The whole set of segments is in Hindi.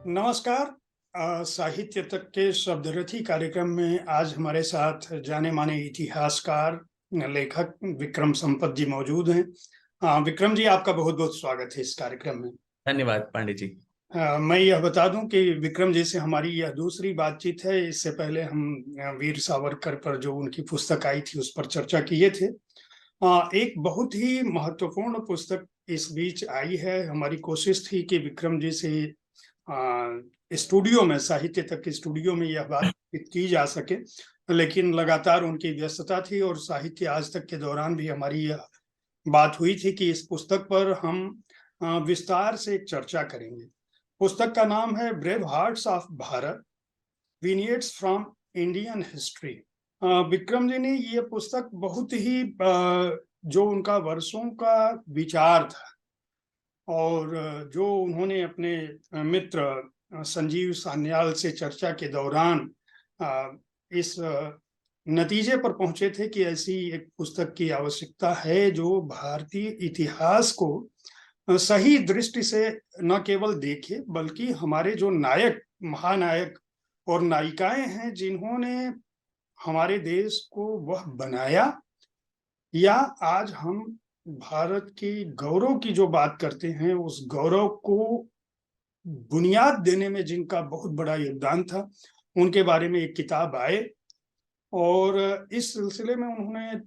नमस्कार। साहित्य तक के शब्दरथी कार्यक्रम में आज हमारे साथ जाने माने इतिहासकार लेखक विक्रम संपत जी मौजूद हैं। विक्रम जी, आपका बहुत बहुत स्वागत है इस कार्यक्रम में। धन्यवाद पांडे जी। मैं यह बता दूं कि विक्रम जी से हमारी यह दूसरी बातचीत है। इससे पहले हम वीर सावरकर पर जो उनकी पुस्तक आई थी उस पर चर्चा किए थे। एक बहुत ही महत्वपूर्ण पुस्तक इस बीच आई है। हमारी कोशिश थी कि विक्रम जी से स्टूडियो में, साहित्य तक के स्टूडियो में यह बात की जा सके, लेकिन लगातार उनकी व्यस्तता थी और साहित्य आज तक के दौरान भी हमारी यह बात हुई थी कि इस पुस्तक पर हम विस्तार से एक चर्चा करेंगे। पुस्तक का नाम है brave hearts of Bharat, vignettes from Indian history. Vikram ji ने ये पुस्तक बहुत ही जो उनका वर्षों का विचार था और जो उन्होंने अपने मित्र संजीव सान्याल से चर्चा के दौरान इस नतीजे पर पहुंचे थे कि ऐसी एक पुस्तक की आवश्यकता है जो भारतीय इतिहास को सही दृष्टि से न केवल देखे बल्कि हमारे जो नायक, महानायक और नायिकाएं हैं जिन्होंने हमारे देश को वह बनाया, या आज हम भारत की गौरव की जो बात करते हैं उस गौरव को बुनियाद देने में जिनका बहुत बड़ा योगदान था, उनके बारे में एक किताब आए। और इस सिलसिले में उन्होंने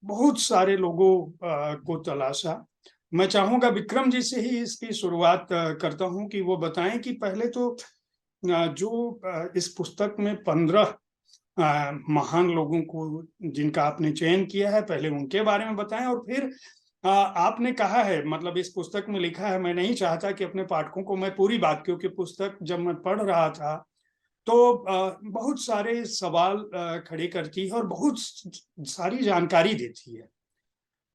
बहुत सारे लोगों को तलाशा। मैं चाहूंगा विक्रम जी से ही इसकी शुरुआत करता हूं कि वो बताएं कि पहले तो जो इस पुस्तक में 15 महान लोगों को जिनका आपने चयन किया है, पहले उनके बारे में बताएं। और फिर आपने कहा है, मतलब इस पुस्तक में लिखा है, मैं नहीं चाहता कि अपने पाठकों को मैं पूरी बात, क्योंकि पुस्तक जब मैं पढ़ रहा था तो बहुत सारे सवाल खड़े करती है और बहुत सारी जानकारी देती है।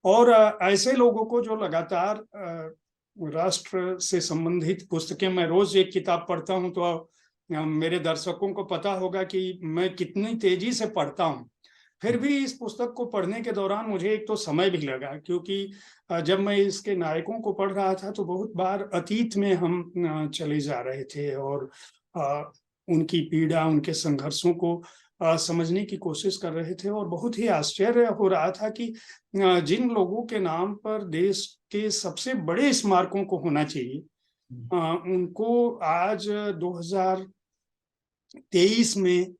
और ऐसे लोगों को जो लगातार राष्ट्र से संबंधित पुस्तकें, मैं रोज एक किताब पढ़ता हूं, तो मेरे दर्शकों को पता होगा कि मैं कितनी तेजी से पढ़ता हूं। फिर भी इस पुस्तक को पढ़ने के दौरान मुझे एक तो समय भी लगा, क्योंकि जब मैं इसके नायकों को पढ़ रहा था तो बहुत बार अतीत में हम चले जा रहे थे और उनकी पीड़ा, उनके संघर्षों को समझने की कोशिश कर रहे थे। और बहुत ही आश्चर्य हो रहा था कि जिन लोगों के नाम पर देश के सबसे बड़े स्मारकों को होना चाहिए, उनको आज 2023 में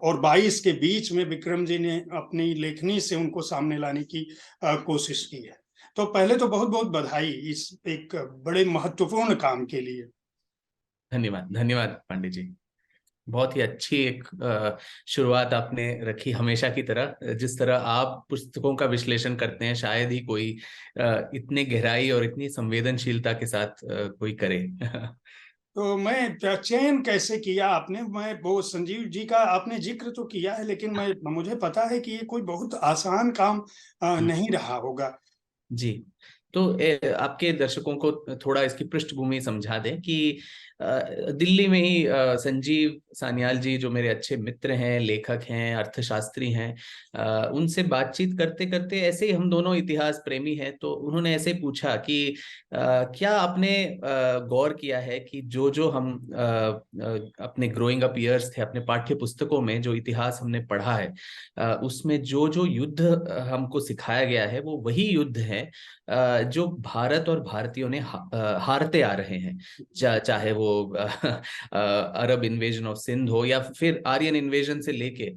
और 22 के बीच में विक्रम जी ने अपनी लेखनी से उनको सामने लाने की कोशिश की है। तो पहले तो बहुत बहुत बधाई इस एक बड़े महत्वपूर्ण काम के लिए। धन्यवाद धन्यवाद पांडे जी। बहुत ही अच्छी एक शुरुआत आपने रखी, हमेशा की तरह। जिस तरह आप पुस्तकों का विश्लेषण करते हैं शायद ही कोई इतने गहराई और इतनी संवेदनशीलता के साथ कोई करे। तो मैं चयन कैसे किया आपने? मैं वो संजीव जी का आपने जिक्र तो किया है, लेकिन मुझे पता है कि ये कोई बहुत आसान काम नहीं रहा होगा। जी, तो आपके दर्शकों को थोड़ा इसकी पृष्ठभूमि समझा दें कि दिल्ली में ही संजीव सान्याल जी, जो मेरे अच्छे मित्र हैं, लेखक हैं, अर्थशास्त्री हैं, उनसे बातचीत करते करते ऐसे ही हम दोनों इतिहास प्रेमी हैं, तो उन्होंने ऐसे पूछा कि क्या आपने गौर किया है कि जो जो हम अपने ग्रोइंग अप ईयर्स थे, अपने पाठ्य पुस्तकों में जो इतिहास हमने पढ़ा है, उसमें जो जो युद्ध हमको सिखाया गया है वो वही युद्ध है जो भारत और भारतीयों ने हारते आ रहे हैं। चाहे वो अरब इन्वेजन ऑफ सिंध हो, या फिर आर्यन इन्वेजन से लेके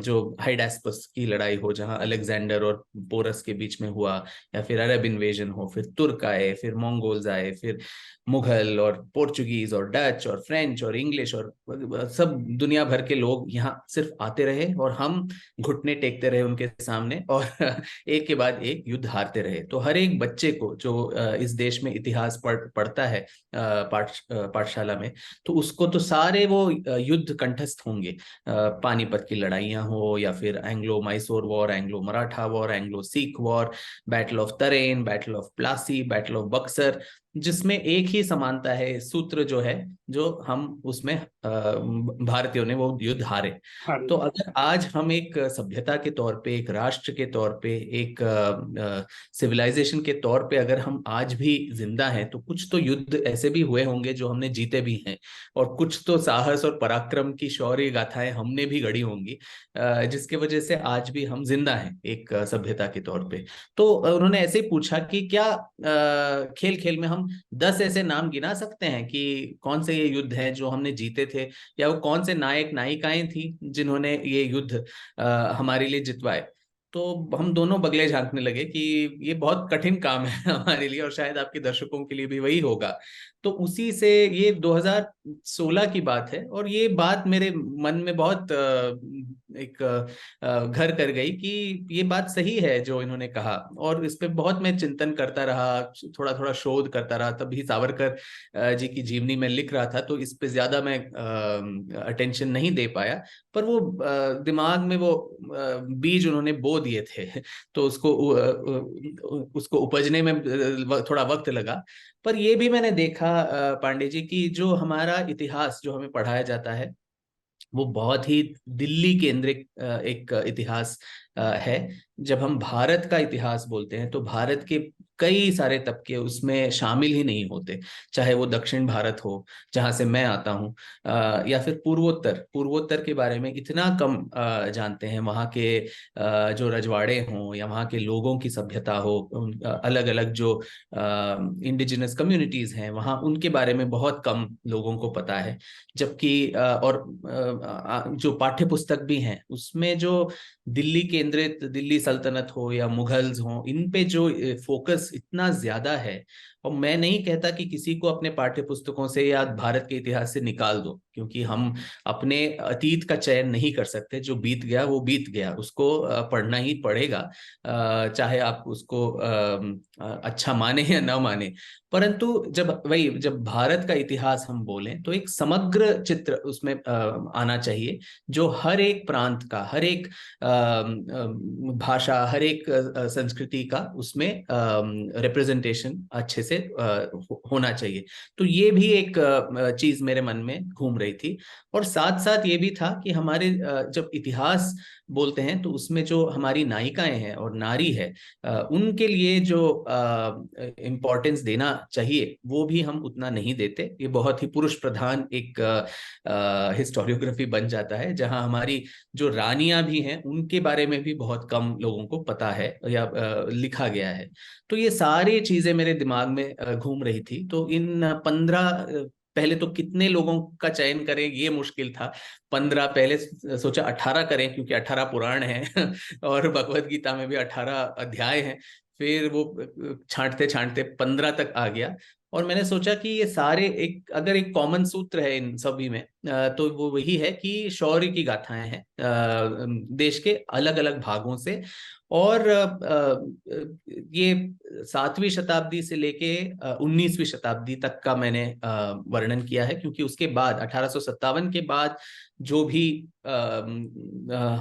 जो हाइडास्पस की लड़ाई हो जहां अलेक्जेंडर और पोरस के बीच में हुआ, या फिर अरब इन्वेजन हो, फिर तुर्क आए, फिर मंगोल्स आए, फिर मुगल और पोर्चुगीज और डच और फ्रेंच और इंग्लिश और सब दुनिया भर के लोग यहाँ सिर्फ आते रहे और हम घुटने टेकते रहे उनके सामने और एक के बाद एक युद्ध हारते रहे। तो हर एक बच्चे को जो इस देश में इतिहास पढ़ता है पाठशाला में, तो उसको तो सारे वो युद्ध कंठस्थ होंगे। पानीपत की लड़ाइयां हो, या फिर Anglo Mysore war, Anglo Maratha war, Anglo Sikh war, battle of Tarain, battle of Plassey, battle of Buxar, जिसमें एक ही समानता है, सूत्र जो है, जो हम उसमें भारतीयों ने वो युद्ध हारे। हाँ तो अगर आज हम एक सभ्यता के तौर पे, एक राष्ट्र के तौर पे, एक सिविलाइजेशन के तौर पे अगर हम आज भी जिंदा हैं, तो कुछ तो युद्ध ऐसे भी हुए होंगे जो हमने जीते भी हैं, और कुछ तो साहस और पराक्रम की शौर्य गाथाएं हमने भी गढ़ी होंगी, जिसके वजह से आज भी हम जिंदा हैं एक सभ्यता के तौर पे। तो उन्होंने ऐसे ही पूछा कि क्या खेल खेल में हम 10 ऐसे नाम गिना सकते हैं कि कौन से ये युद्ध हैं जो हमने जीते थे, या वो कौन से नायक नायिकाएं थी जिन्होंने ये युद्ध हमारे लिए जितवाए। तो हम दोनों बगले झांकने लगे कि ये बहुत कठिन काम है हमारे लिए, और शायद आपके दर्शकों के लिए भी वही होगा। तो उसी से ये 2016 की बात है, और ये बात मेरे मन में बहुत एक घर कर गई कि ये बात सही है जो इन्होंने कहा, और इस पे बहुत मैं चिंतन करता रहा, थोड़ा थोड़ा शोध करता रहा। तभी सावरकर जी की जीवनी में लिख रहा था, तो इस पे ज्यादा मैं अटेंशन नहीं दे पाया, पर वो दिमाग में वो बीज उन्होंने बो दिए थे तो उसको उपजने में थोड़ा वक्त लगा। पर ये भी मैंने देखा पांडे जी की जो हमारा इतिहास जो हमें पढ़ाया जाता है, वो बहुत ही दिल्ली केंद्रित एक इतिहास है। जब हम भारत का इतिहास बोलते हैं तो भारत के कई सारे तबके उसमें शामिल ही नहीं होते, चाहे वो दक्षिण भारत हो जहां से मैं आता हूँ, या फिर पूर्वोत्तर। पूर्वोत्तर के बारे में इतना कम जानते हैं। वहाँ के जो रजवाड़े हों, या वहाँ के लोगों की सभ्यता हो, अलग अलग जो इंडिजिनस कम्युनिटीज हैं वहाँ, उनके बारे में बहुत कम लोगों को पता है। जबकि और जो पाठ्य पुस्तक भी हैं उसमें जो दिल्ली केंद्रित, दिल्ली सल्तनत हो या मुगल्स हो, इन पे जो फोकस इतना ज्यादा है। और मैं नहीं कहता कि किसी को अपने पाठ्य पुस्तकों से या भारत के इतिहास से निकाल दो, क्योंकि हम अपने अतीत का चयन नहीं कर सकते। जो बीत गया वो बीत गया, उसको पढ़ना ही पड़ेगा, चाहे आप उसको अच्छा माने या ना माने। परंतु जब भारत का इतिहास हम बोलें तो एक समग्र चित्र उसमें आना चाहिए, जो हर एक प्रांत का, हर एक भाषा, हर एक संस्कृति का उसमें रिप्रेजेंटेशन अच्छे से होना चाहिए। तो ये भी एक चीज मेरे मन में घूम रही थी। और साथ साथ ये भी था कि हमारे जब इतिहास बोलते हैं तो उसमें जो हमारी नायिकाएं हैं और नारी है, उनके लिए जो इम्पोर्टेंस देना चाहिए वो भी हम उतना नहीं देते। ये बहुत ही पुरुष प्रधान एक हिस्टोरियोग्राफी बन जाता है, जहां हमारी जो रानियां भी हैं उनके बारे में भी बहुत कम लोगों को पता है या लिखा गया है। तो ये सारी चीजें मेरे दिमाग में घूम रही थी। तो इन 15, पहले तो कितने लोगों का चयन करें ये मुश्किल था। 15, पहले सोचा 18 करें, क्योंकि 18 पुराण हैं और भगवत गीता में भी 18 अध्याय हैं। फिर वो छांटते छांटते 15 तक आ गया। और मैंने सोचा कि ये सारे एक, अगर एक कॉमन सूत्र है इन सभी में, तो वो वही है कि शौर्य की गाथाएं हैं देश के अलग अलग भागों से। और ये 7वीं शताब्दी से लेके 19वीं शताब्दी तक का मैंने वर्णन किया है, क्योंकि उसके बाद 1857 के बाद जो भी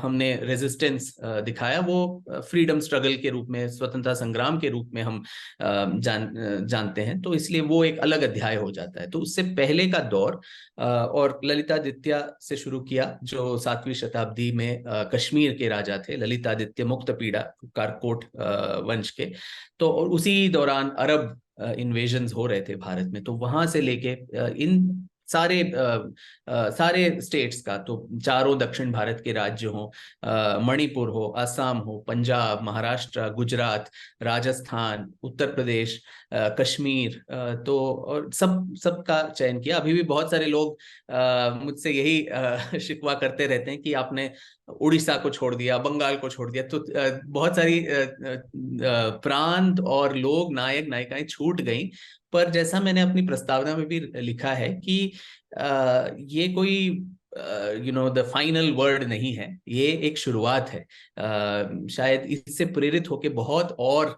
हमने रेजिस्टेंस दिखाया वो फ्रीडम स्ट्रगल के रूप में, स्वतंत्रता संग्राम के रूप में हम जानते हैं। तो इसलिए वो एक अलग अध्याय हो जाता है। तो उससे पहले का दौर और ललितादित्य से शुरू किया, जो 7वीं शताब्दी में कश्मीर के राजा थे, ललितादित्य मुक्तपीड़ा कारकोट वंश के। तो और उसी दौरान अरब इन्वेजन्स हो रहे थे भारत में। तो वहां से लेके इन सारे स्टेट्स का, तो चारों दक्षिण भारत के राज्य हो, मणिपुर हो, असम हो, पंजाब, महाराष्ट्र, गुजरात, राजस्थान, उत्तर प्रदेश, कश्मीर, तो और सबका चयन किया। अभी भी बहुत सारे लोग मुझसे यही शिकवा करते रहते हैं कि आपने उड़ीसा को छोड़ दिया, बंगाल को छोड़ दिया। तो बहुत सारी प्रांत और लोग, नायक नायिकाएं छूट गई। पर जैसा मैंने अपनी प्रस्तावना में भी लिखा है कि ये कोई द फाइनल वर्ड नहीं है, ये एक शुरुआत है। शायद इससे प्रेरित होके बहुत और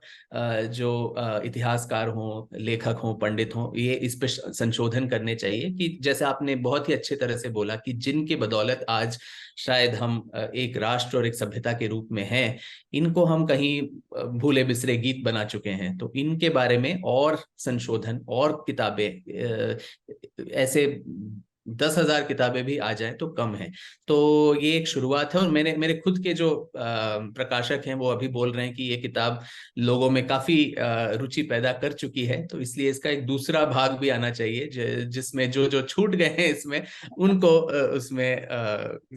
जो इतिहासकार हों, लेखक हों, पंडित हों, ये इस पे संशोधन करने चाहिए कि जैसे आपने बहुत ही अच्छे तरह से बोला कि जिनके बदौलत आज शायद हम एक राष्ट्र और एक सभ्यता के रूप में हैं, इनको हम कहीं भूले बिसरे गीत बना चुके हैं। तो इनके बारे में और संशोधन और किताबें, ऐसे 10,000 किताबें भी आ जाए तो कम है। तो ये एक शुरुआत है, और मेरे खुद के जो प्रकाशक हैं वो अभी बोल रहे हैं कि ये किताब लोगों में काफी रुचि पैदा कर चुकी है, तो इसलिए इसका एक दूसरा भाग भी आना चाहिए जिसमें जो जो छूट गए हैं इसमें उनको उसमें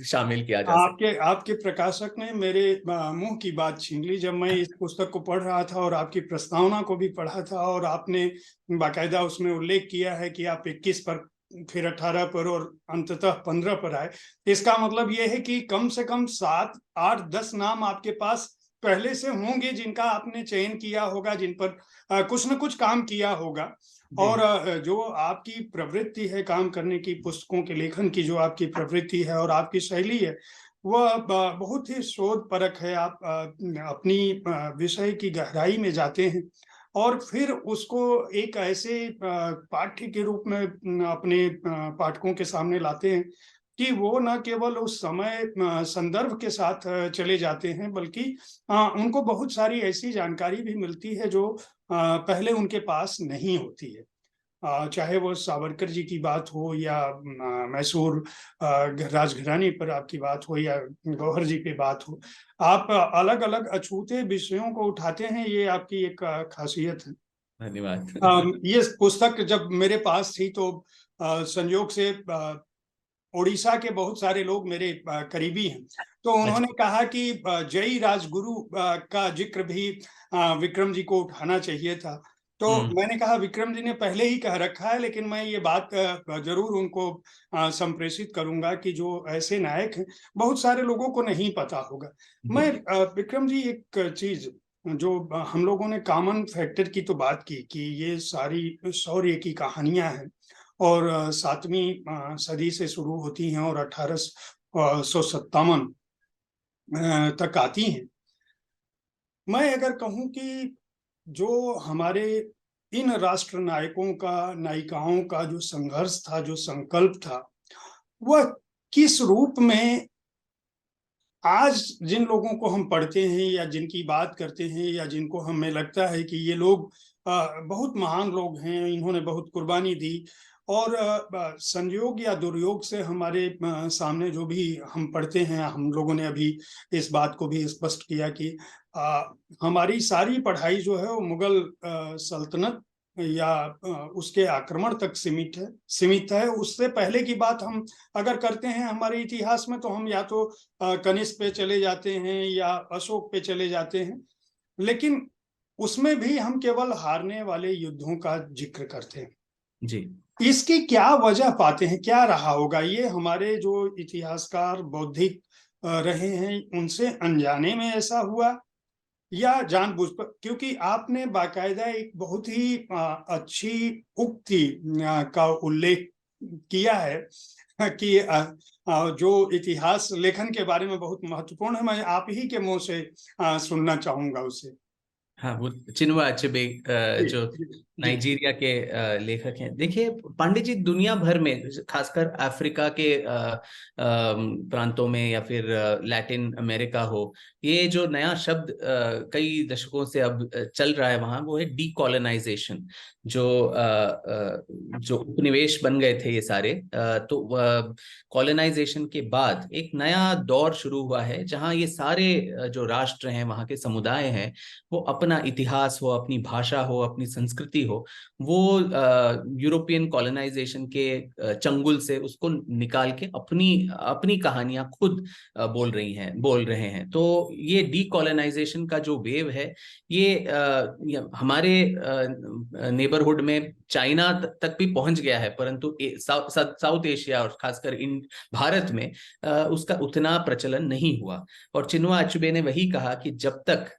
शामिल किया जा सके। आपके आपके प्रकाशक ने मेरे मुंह की बात छीन ली जब मैं इस पुस्तक को पढ़ रहा था और आपकी प्रस्तावना को भी पढ़ा था, और आपने बाकायदा उसमें उल्लेख किया है कि आप 21 पर, फिर 18 पर और अंततः 15 पर आए। इसका मतलब यह है कि कम से कम 7, 8, 10 नाम आपके पास पहले से होंगे जिनका आपने चयन किया होगा, जिन पर कुछ न कुछ काम किया होगा। और जो आपकी प्रवृत्ति है काम करने की, पुस्तकों के लेखन की जो आपकी प्रवृत्ति है और आपकी शैली है, वह बहुत ही शोध परक है। आप अपनी विषय की गहराई में जाते हैं और फिर उसको एक ऐसे पाठ्य के रूप में अपने पाठकों के सामने लाते हैं कि वो न केवल उस समय संदर्भ के साथ चले जाते हैं, बल्कि उनको बहुत सारी ऐसी जानकारी भी मिलती है जो पहले उनके पास नहीं होती है। चाहे वो सावरकर जी की बात हो या मैसूर राजघराने पर आपकी बात हो या गौहर जी की बात हो, आप अलग अलग अछूते विषयों को उठाते हैं, ये आपकी एक खासियत है। धन्यवाद। ये पुस्तक जब मेरे पास थी तो संयोग से उड़ीसा के बहुत सारे लोग मेरे करीबी हैं, तो उन्होंने कहा कि जय राजगुरु का जिक्र भी विक्रम जी को उठाना चाहिए था। तो मैंने कहा विक्रम जी ने पहले ही कह रखा है, लेकिन मैं ये बात जरूर उनको संप्रेषित करूंगा कि जो ऐसे नायक हैं बहुत सारे लोगों को नहीं पता होगा। मैं विक्रम जी एक चीज जो हम लोगों ने कॉमन फैक्टर की तो बात की कि ये सारी शौर्य की कहानियां हैं और 7वीं सदी से शुरू होती हैं और 1857 तक आती हैं। मैं अगर कहूं कि जो हमारे इन राष्ट्र नायकों का, नायिकाओं का जो संघर्ष था, जो संकल्प था, वह किस रूप में आज जिन लोगों को हम पढ़ते हैं या जिनकी बात करते हैं या जिनको हमें लगता है कि ये लोग बहुत महान लोग हैं, इन्होंने बहुत कुर्बानी दी, और संयोग या दुर्योग से हमारे सामने जो भी हम पढ़ते हैं, हम लोगों ने अभी इस बात को भी स्पष्ट किया कि हमारी सारी पढ़ाई जो है वो मुगल सल्तनत या उसके आक्रमण तक सीमित है। उससे पहले की बात हम अगर करते हैं हमारे इतिहास में, तो हम या तो कनिष्क पे चले जाते हैं या अशोक पे चले जाते हैं, लेकिन उसमें भी हम केवल हारने वाले युद्धों का जिक्र करते हैं जी। इसकी क्या वजह पाते हैं, क्या रहा होगा? ये हमारे जो इतिहासकार बौद्धिक रहे हैं उनसे अनजाने में ऐसा हुआ या जानबूझकर? क्योंकि आपने बाकायदा एक बहुत ही अच्छी उक्ति का उल्लेख किया है कि जो इतिहास लेखन के बारे में बहुत महत्वपूर्ण है, मैं आप ही के मुंह से सुनना चाहूंगा उसे। हाँ, वो चिनुआ अचेबे जो नाइजीरिया के लेखक हैं। देखिए पांडे जी, दुनिया भर में खासकर अफ्रीका के प्रांतों में या फिर लैटिन अमेरिका हो, ये जो नया शब्द कई दशकों से अब चल रहा है वहां, वो है डीकोलोनाइजेशन। जो उपनिवेश बन गए थे ये सारे, तो कॉलोनाइजेशन के बाद एक नया दौर शुरू हुआ है जहां ये सारे जो राष्ट्र हैं, वहां के समुदाय हैं, वो अपना इतिहास हो, अपनी भाषा हो, अपनी संस्कृति हो, वो यूरोपियन कॉलोनाइजेशन के चंगुल से उसको निकाल के अपनी अपनी कहानियां खुद बोल रहे हैं। तो ये डीकोलोनाइजेशन का जो वेव है, ये हमारे नेबरहुड में चाइना तक भी पहुंच गया है, परंतु साउथ एशिया और खासकर इन भारत में उसका उतना प्रचलन नहीं हुआ। और चिनुआ अचुबे ने वही कहा कि जब तक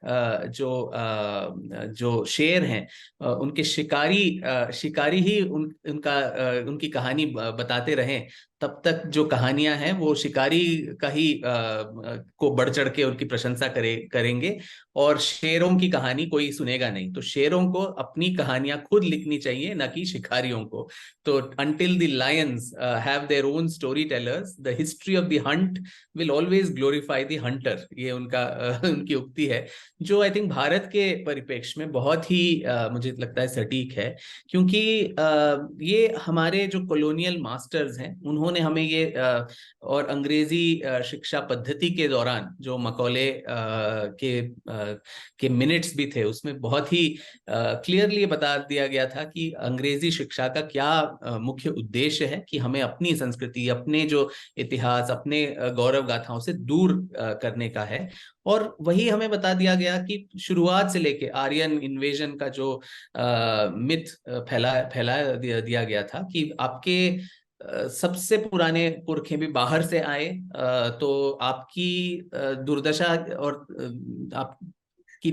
जो शेर हैं उनके शिकारी ही उनकी कहानी बताते रहें, तब तक जो कहानियां हैं वो शिकारी का ही को बढ़ चढ़ के उनकी प्रशंसा करेंगे, और शेरों की कहानी कोई सुनेगा नहीं। तो शेरों को अपनी कहानियां खुद लिखनी चाहिए, ना कि शिकारियों को। तो until the lions have their own storytellers, the history of the hunt will always glorify the hunter। ये उनका उनकी उक्ति है, जो आई थिंक भारत के परिप्रेक्ष्य में बहुत ही मुझे लगता है सटीक है। क्योंकि ये हमारे जो कॉलोनियल मास्टर्स हैं, उन्होंने हमें ये और अंग्रेजी शिक्षा पद्धति के दौरान जो मकौले के मिनट्स भी थे, उसमें बहुत ही क्लियरली बता दिया गया था कि अंग्रेजी शिक्षा का क्या मुख्य उद्देश्य है, कि हमें अपनी संस्कृति, अपने जो इतिहास, अपने गौरव गाथाओं से दूर करने का है। और वही हमें बता दिया गया कि शुरुआत से लेके आर्यन इन्वेजन का जो मिथ फैला दिया गया था कि आपके सबसे पुराने पुरखे भी बाहर से आए, तो आपकी दुर्दशा और आपकी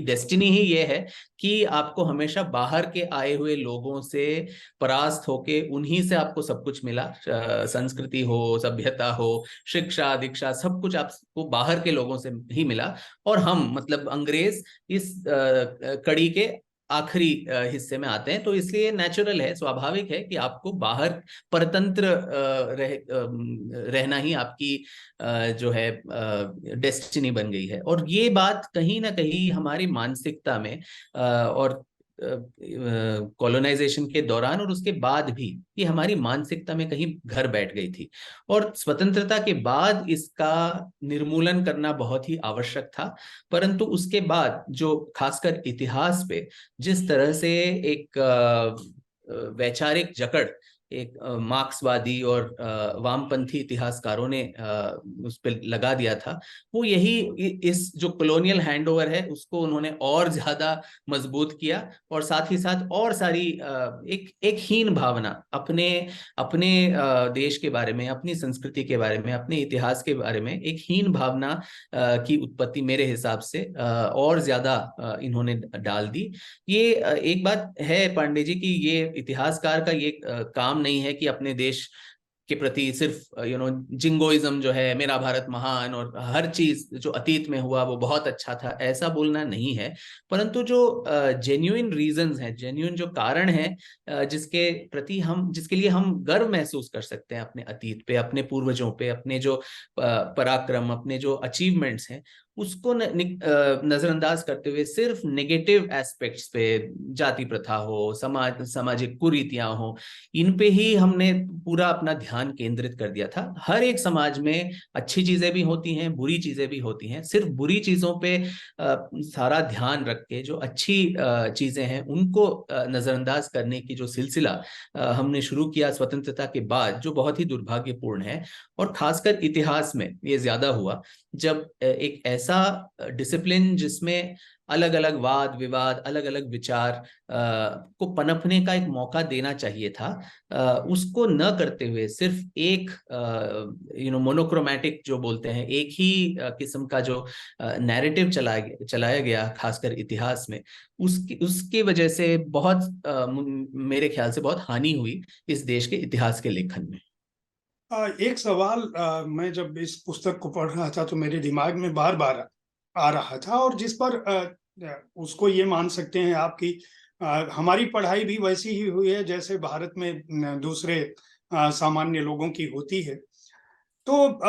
डेस्टिनी ही ये है कि आपको हमेशा बाहर के आए हुए लोगों से परास्त होके उन्हीं से आपको सब कुछ मिला। संस्कृति हो, सभ्यता हो, शिक्षा दीक्षा, सब कुछ आपको बाहर के लोगों से ही मिला। और हम मतलब अंग्रेज इस कड़ी के आखिरी हिस्से में आते हैं। तो इसलिए नेचुरल है, स्वाभाविक है कि आपको बाहर परतंत्र रहना ही आपकी जो है डेस्टिनी बन गई है। और ये बात कहीं ना कहीं हमारी मानसिकता में और कॉलोनाइजेशन के दौरान और उसके बाद भी ये हमारी मानसिकता में कहीं घर बैठ गई थी। और स्वतंत्रता के बाद इसका निर्मूलन करना बहुत ही आवश्यक था। परंतु उसके बाद जो खासकर इतिहास पे जिस तरह से एक वैचारिक जकड़ एक मार्क्सवादी और वामपंथी इतिहासकारों ने उस पर लगा दिया था, वो यही इस जो कॉलोनियल हैंडओवर है उसको उन्होंने और ज्यादा मजबूत किया। और साथ ही साथ और सारी एक हीन भावना अपने अपने देश के बारे में, अपनी संस्कृति के बारे में, अपने इतिहास के बारे में एक हीन भावना की उत्पत्ति मेरे हिसाब से और ज्यादा इन्होंने डाल दी। ये एक बात है पांडे जी कि ये इतिहासकार का ये काम नहीं है कि अपने देश के प्रति सिर्फ जिंगोइज्म जो है, मेरा भारत महान और हर चीज जो अतीत में हुआ वो बहुत अच्छा था, ऐसा बोलना नहीं है। परंतु जो जेन्युइन रीजंस हैं, जेन्युइन जो कारण है जिसके प्रति हम, जिसके लिए हम गर्व महसूस कर सकते हैं अपने अतीत पे, अपने पूर्वजों पे, अपने जो पराक्रम, अपने जो अचीवमेंट्स हैं, उसको नजरअंदाज करते हुए सिर्फ नेगेटिव एस्पेक्ट्स पे, जाति प्रथा हो, सामाजिक कुरीतियां हो, इन पे ही हमने पूरा अपना ध्यान केंद्रित कर दिया था। हर एक समाज में अच्छी चीजें भी होती हैं, बुरी चीजें भी होती हैं। सिर्फ बुरी चीजों पे सारा ध्यान रख के जो अच्छी चीजें हैं उनको नजरअंदाज करने की जो सिलसिला हमने शुरू किया स्वतंत्रता के बाद, जो बहुत ही दुर्भाग्यपूर्ण है। और खासकर इतिहास में ये ज्यादा हुआ जब एक ऐसा डिसिप्लिन जिसमें अलग अलग वाद विवाद, अलग अलग विचार को पनपने का एक मौका देना चाहिए था, उसको न करते हुए सिर्फ एक मोनोक्रोमैटिक जो बोलते हैं, एक ही किस्म का जो नैरेटिव चलाया गया खासकर इतिहास में, उसकी वजह से बहुत मेरे ख्याल से बहुत हानि हुई इस देश के इतिहास के लेखन में। एक सवाल मैं जब इस पुस्तक को पढ़ रहा था तो मेरे दिमाग में बार बार आ रहा था, और जिस पर उसको ये मान सकते हैं आप कि हमारी पढ़ाई भी वैसी ही हुई है जैसे भारत में दूसरे सामान्य लोगों की होती है। तो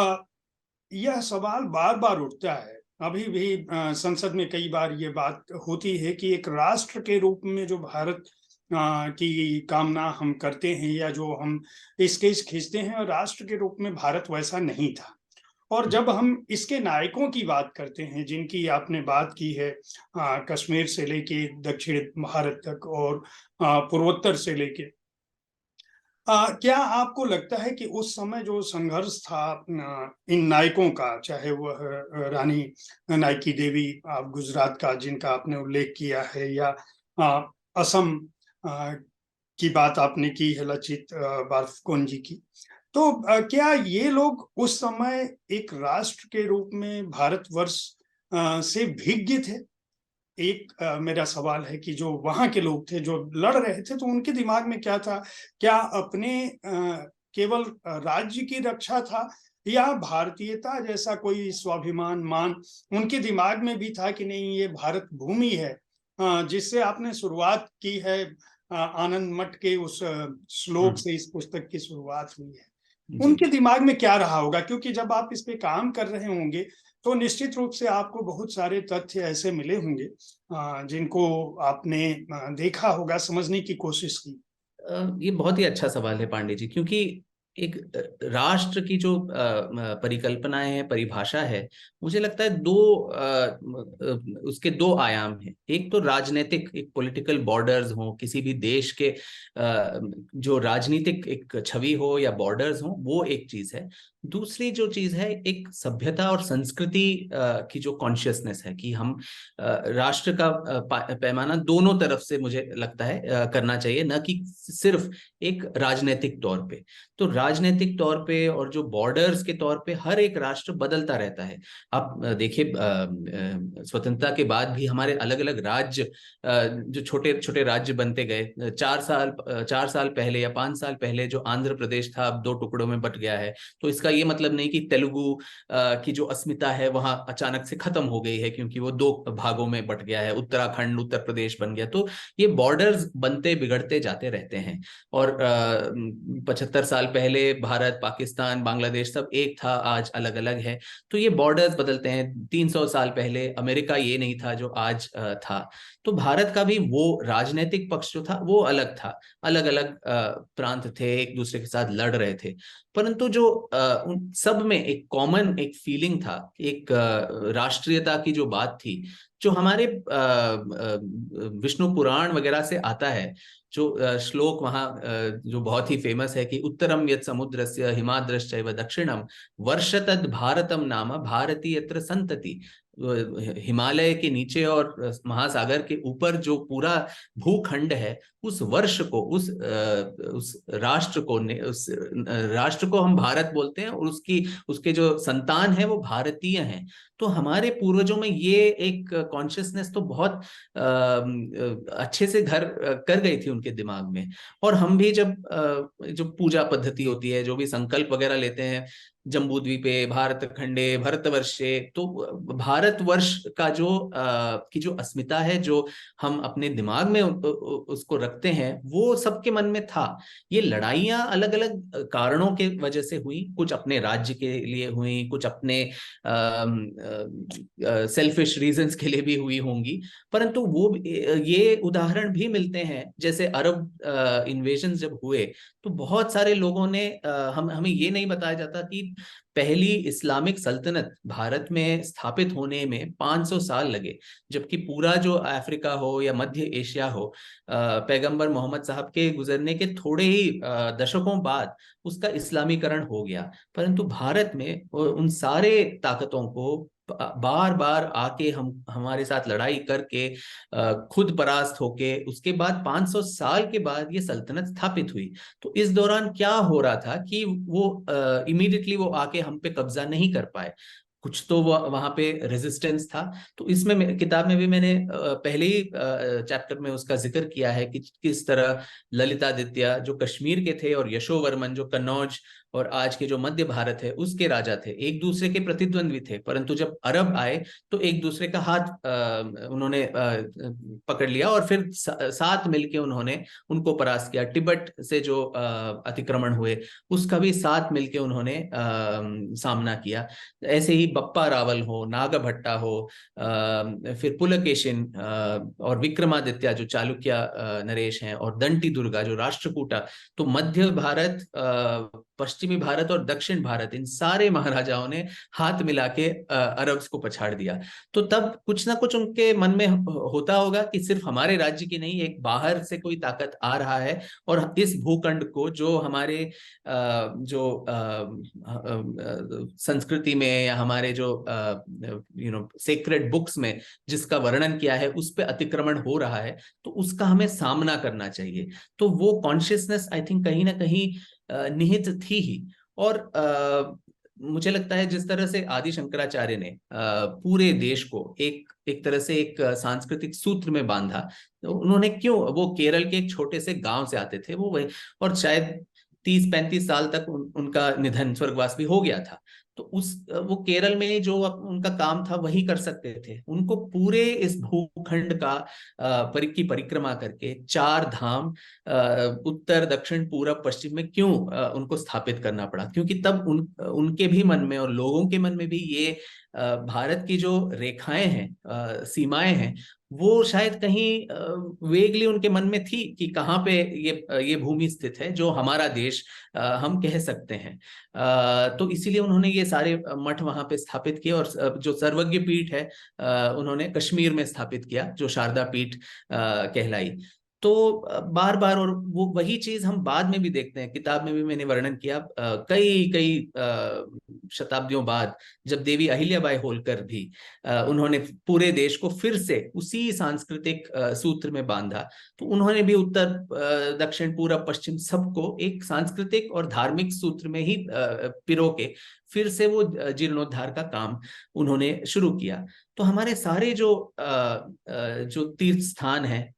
यह सवाल बार बार उठता है, अभी भी संसद में कई बार ये बात होती है कि एक राष्ट्र के रूप में जो भारत की कामना हम करते हैं या जो हम स्केच खींचते हैं, और राष्ट्र के रूप में भारत वैसा नहीं था। और जब हम इसके नायकों की बात करते हैं जिनकी आपने बात की है, कश्मीर से लेके दक्षिण भारत तक और पूर्वोत्तर से लेके, क्या आपको लगता है कि उस समय जो संघर्ष था इन नायकों का, चाहे वह रानी नाइकी देवी गुजरात का जिनका आपने उल्लेख किया है, या असम की बात आपने की है लचित बार्फुकन जी की, तो क्या ये लोग उस समय एक राष्ट्र के रूप में भारतवर्ष से भिज्ञ थे? एक मेरा सवाल है कि जो वहां के लोग थे जो लड़ रहे थे, तो उनके दिमाग में क्या था? क्या अपने केवल राज्य की रक्षा था, या भारतीयता जैसा कोई स्वाभिमान मान उनके दिमाग में भी था कि नहीं, ये भारत भूमि है, जिससे आपने शुरुआत की है। आनंद मठ के उस श्लोक से इस पुस्तक की शुरुआत हुई है। जी उनके दिमाग में क्या रहा होगा, क्योंकि जब आप इस पे काम कर रहे होंगे तो निश्चित रूप से आपको बहुत सारे तथ्य ऐसे मिले होंगे जिनको आपने देखा होगा, समझने की कोशिश की। ये बहुत ही अच्छा सवाल है पांडे जी, क्योंकि एक राष्ट्र की जो परिकल्पनाएं है, परिभाषा है, मुझे लगता है उसके दो आयाम हैं। एक तो राजनीतिक, एक पॉलिटिकल बॉर्डर्स हो किसी भी देश के, जो राजनीतिक एक छवि हो या बॉर्डर्स हो, वो एक चीज है। दूसरी जो चीज है, एक सभ्यता और संस्कृति की जो कॉन्शियसनेस है कि हम राष्ट्र का पैमाना दोनों तरफ से मुझे लगता है करना चाहिए, न कि सिर्फ एक राजनीतिक तौर पे। तो राजनीतिक तौर पे और जो बॉर्डर्स के तौर पे हर एक राष्ट्र बदलता रहता है। आप देखिए, स्वतंत्रता के बाद भी हमारे अलग अलग राज्य, जो छोटे छोटे राज्य बनते गए। 4 साल पहले या 5 साल पहले जो आंध्र प्रदेश था, अब 2 टुकड़ों में बट गया है। तो इसका ये मतलब नहीं कि तेलुगु की जो अस्मिता है वहां अचानक से खत्म हो गई है, क्योंकि वो 2 भागों में बट गया है, उत्तराखंड उत्तर प्रदेश बन गया। तो ये बॉर्डर्स बनते बिगड़ते जाते रहते हैं। और 75 साल पहले भारत, पाकिस्तान, बांग्लादेश सब एक था, आज अलग अलग है। तो ये बॉर्डर्स बदलते हैं। 300 साल पहले अमेरिका ये नहीं था जो आज था। तो भारत का भी वो राजनीतिक पक्ष जो था वो अलग था। अलग अलग प्रांत थे, एक दूसरे के साथ लड़ रहे थे। परंतु जो उन सब में एक कॉमन एक फीलिंग था, एक राष्ट्रीयता की जो बात थी, जो हमारे विष्णु पुराण वगैरह से आता है। जो श्लोक वहां जो बहुत ही फेमस है कि उत्तरम यत् समुद्रस्य हिमाद्रश्चैव दक्षिणम वर्षतद भारतम नाम भारती यत्र संतति। हिमालय के नीचे और महासागर के ऊपर जो पूरा भूखंड है, उस वर्ष को, उस राष्ट्र को हम भारत बोलते हैं, और उसके जो संतान है वो भारतीय हैं। तो हमारे पूर्वजों में ये एक कॉन्शियसनेस तो बहुत अच्छे से घर कर गई थी उनके दिमाग में। और हम भी जब जो पूजा पद्धति होती है, जो भी संकल्प वगैरह लेते हैं, जम्बूद्वीपे भारत खंडे भारतवर्षे, तो भारतवर्ष का की जो अस्मिता है, जो हम अपने दिमाग में उसको रखते हैं, वो सबके मन में था। ये लड़ाइयां अलग अलग कारणों के वजह से हुई। कुछ अपने राज्य के लिए हुई, कुछ अपने सेल्फिश रीजंस के लिए भी हुई होंगी। परंतु वो ये उदाहरण भी मिलते हैं, जैसे अरब इन्वेजन जब हुए, तो बहुत सारे लोगों ने हमें ये नहीं बताया जाता कि पहली इस्लामिक सल्तनत भारत में स्थापित होने में 500 साल लगे, जबकि पूरा जो अफ्रीका हो या मध्य एशिया हो, पैगंबर मोहम्मद साहब के गुजरने के थोड़े ही दशकों बाद उसका इस्लामीकरण हो गया। परंतु भारत में उन सारे ताकतों को बार बार आके हमारे साथ लड़ाई करके खुद परास्त होके, उसके बाद 500 साल के बाद ये सल्तनत स्थापित हुई। तो इस दौरान क्या हो रहा था कि वो इमीडिएटली वो आके हम पे कब्जा नहीं कर पाए। कुछ तो वो वहां पे रेजिस्टेंस था। तो इसमें किताब में भी मैंने पहले ही चैप्टर में उसका जिक्र किया है कि किस तरह ललितादित्य जो कश्मीर के थे और यशोवर्मन जो कन्नौज और आज के जो मध्य भारत है उसके राजा थे, एक दूसरे के प्रतिद्वंद्वी थे। परंतु जब अरब आए तो एक दूसरे का हाथ उन्होंने पकड़ लिया, और फिर साथ मिलके उन्होंने उनको परास्त किया। तिब्बत से जो अतिक्रमण हुए उसका भी साथ मिलके उन्होंने सामना किया। ऐसे ही बप्पा रावल हो, नागभट्टा हो, फिर पुलकेशिन और विक्रमादित्य जो चालुक्य नरेश हैं, और दंती दुर्गा जो राष्ट्रकूटा। तो मध्य भारत, पश्चिमी भारत और दक्षिण भारत, इन सारे महाराजाओं ने हाथ मिला के अरब्स को पछाड़ दिया। तो तब कुछ ना कुछ उनके मन में होता होगा कि सिर्फ हमारे राज्य की नहीं, एक बाहर से कोई ताकत आ रहा है, और इस भूखंड को जो हमारे जो संस्कृति में या हमारे जो सेक्रेड बुक्स में जिसका वर्णन किया है उस पे अतिक्रमण हो रहा है, तो उसका हमें सामना करना चाहिए। तो वो कॉन्शियसनेस आई थिंक कहीं ना कहीं निहित थी ही। और मुझे लगता है जिस तरह से आदि शंकराचार्य ने पूरे देश को एक तरह से एक सांस्कृतिक सूत्र में बांधा, तो उन्होंने क्यों, वो केरल के एक छोटे से गांव से आते थे वो वही, और शायद 30-35 साल तक उनका निधन, स्वर्गवास भी हो गया था। तो वो केरल में जो उनका काम था वही कर सकते थे। उनको पूरे इस भूखंड का की परिक्रमा करके 4 धाम उत्तर दक्षिण पूरब पश्चिम में क्यों उनको स्थापित करना पड़ा? क्योंकि तब उनके भी मन में और लोगों के मन में भी ये भारत की जो रेखाएं हैं, सीमाएं हैं, वो शायद कहीं वेगली उनके मन में थी कि कहाँ पे ये भूमि स्थित है जो हमारा देश हम कह सकते हैं। तो इसीलिए उन्होंने ये सारे मठ वहां पे स्थापित किए, और जो सर्वज्ञ पीठ है उन्होंने कश्मीर में स्थापित किया, जो शारदा पीठ कहलाई। तो बार बार, और वो वही चीज हम बाद में भी देखते हैं, किताब में भी मैंने वर्णन किया, कई कई शताब्दियों बाद जब देवी अहिल्याबाई होलकर भी उन्होंने पूरे देश को फिर से उसी सांस्कृतिक सूत्र में बांधा, तो उन्होंने भी उत्तर दक्षिण पूरब पश्चिम सबको एक सांस्कृतिक और धार्मिक सूत्र में ही पिरो के फिर से वो जीर्णोद्धार का काम उन्होंने शुरू किया। तो हमारे सारे जो तीर्थ स्थान हैं,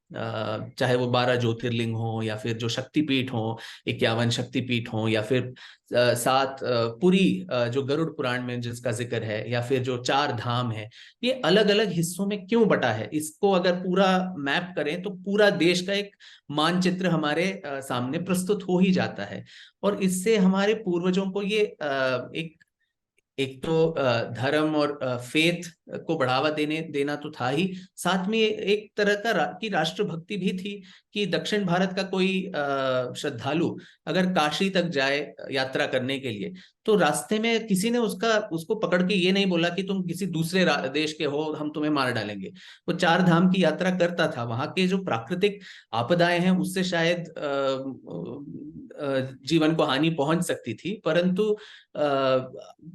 चाहे वो 12 ज्योतिर्लिंग हो, या फिर जो शक्तिपीठ हो, 51 शक्तिपीठ हो, या फिर 7 पुरी जो गरुड़ पुराण में जिसका जिक्र है, या फिर जो 4 धाम है, ये अलग अलग हिस्सों में क्यों बटा है? इसको अगर पूरा मैप करें तो पूरा देश का एक मानचित्र हमारे सामने प्रस्तुत हो ही जाता है। और इससे हमारे पूर्वजों को ये एक तो धर्म और फेथ को बढ़ावा देना तो था ही, साथ में एक तरह की राष्ट्रभक्ति भी थी कि दक्षिण भारत का कोई श्रद्धालु अगर काशी तक जाए यात्रा करने के लिए, तो रास्ते में किसी ने उसको पकड़ के ये नहीं बोला कि तुम किसी दूसरे देश के हो, हम तुम्हें मार डालेंगे। वो 4 धाम की यात्रा करता था। वहां के जो प्राकृतिक आपदाएं हैं उससे शायद जीवन को हानि पहुंच सकती थी, परंतु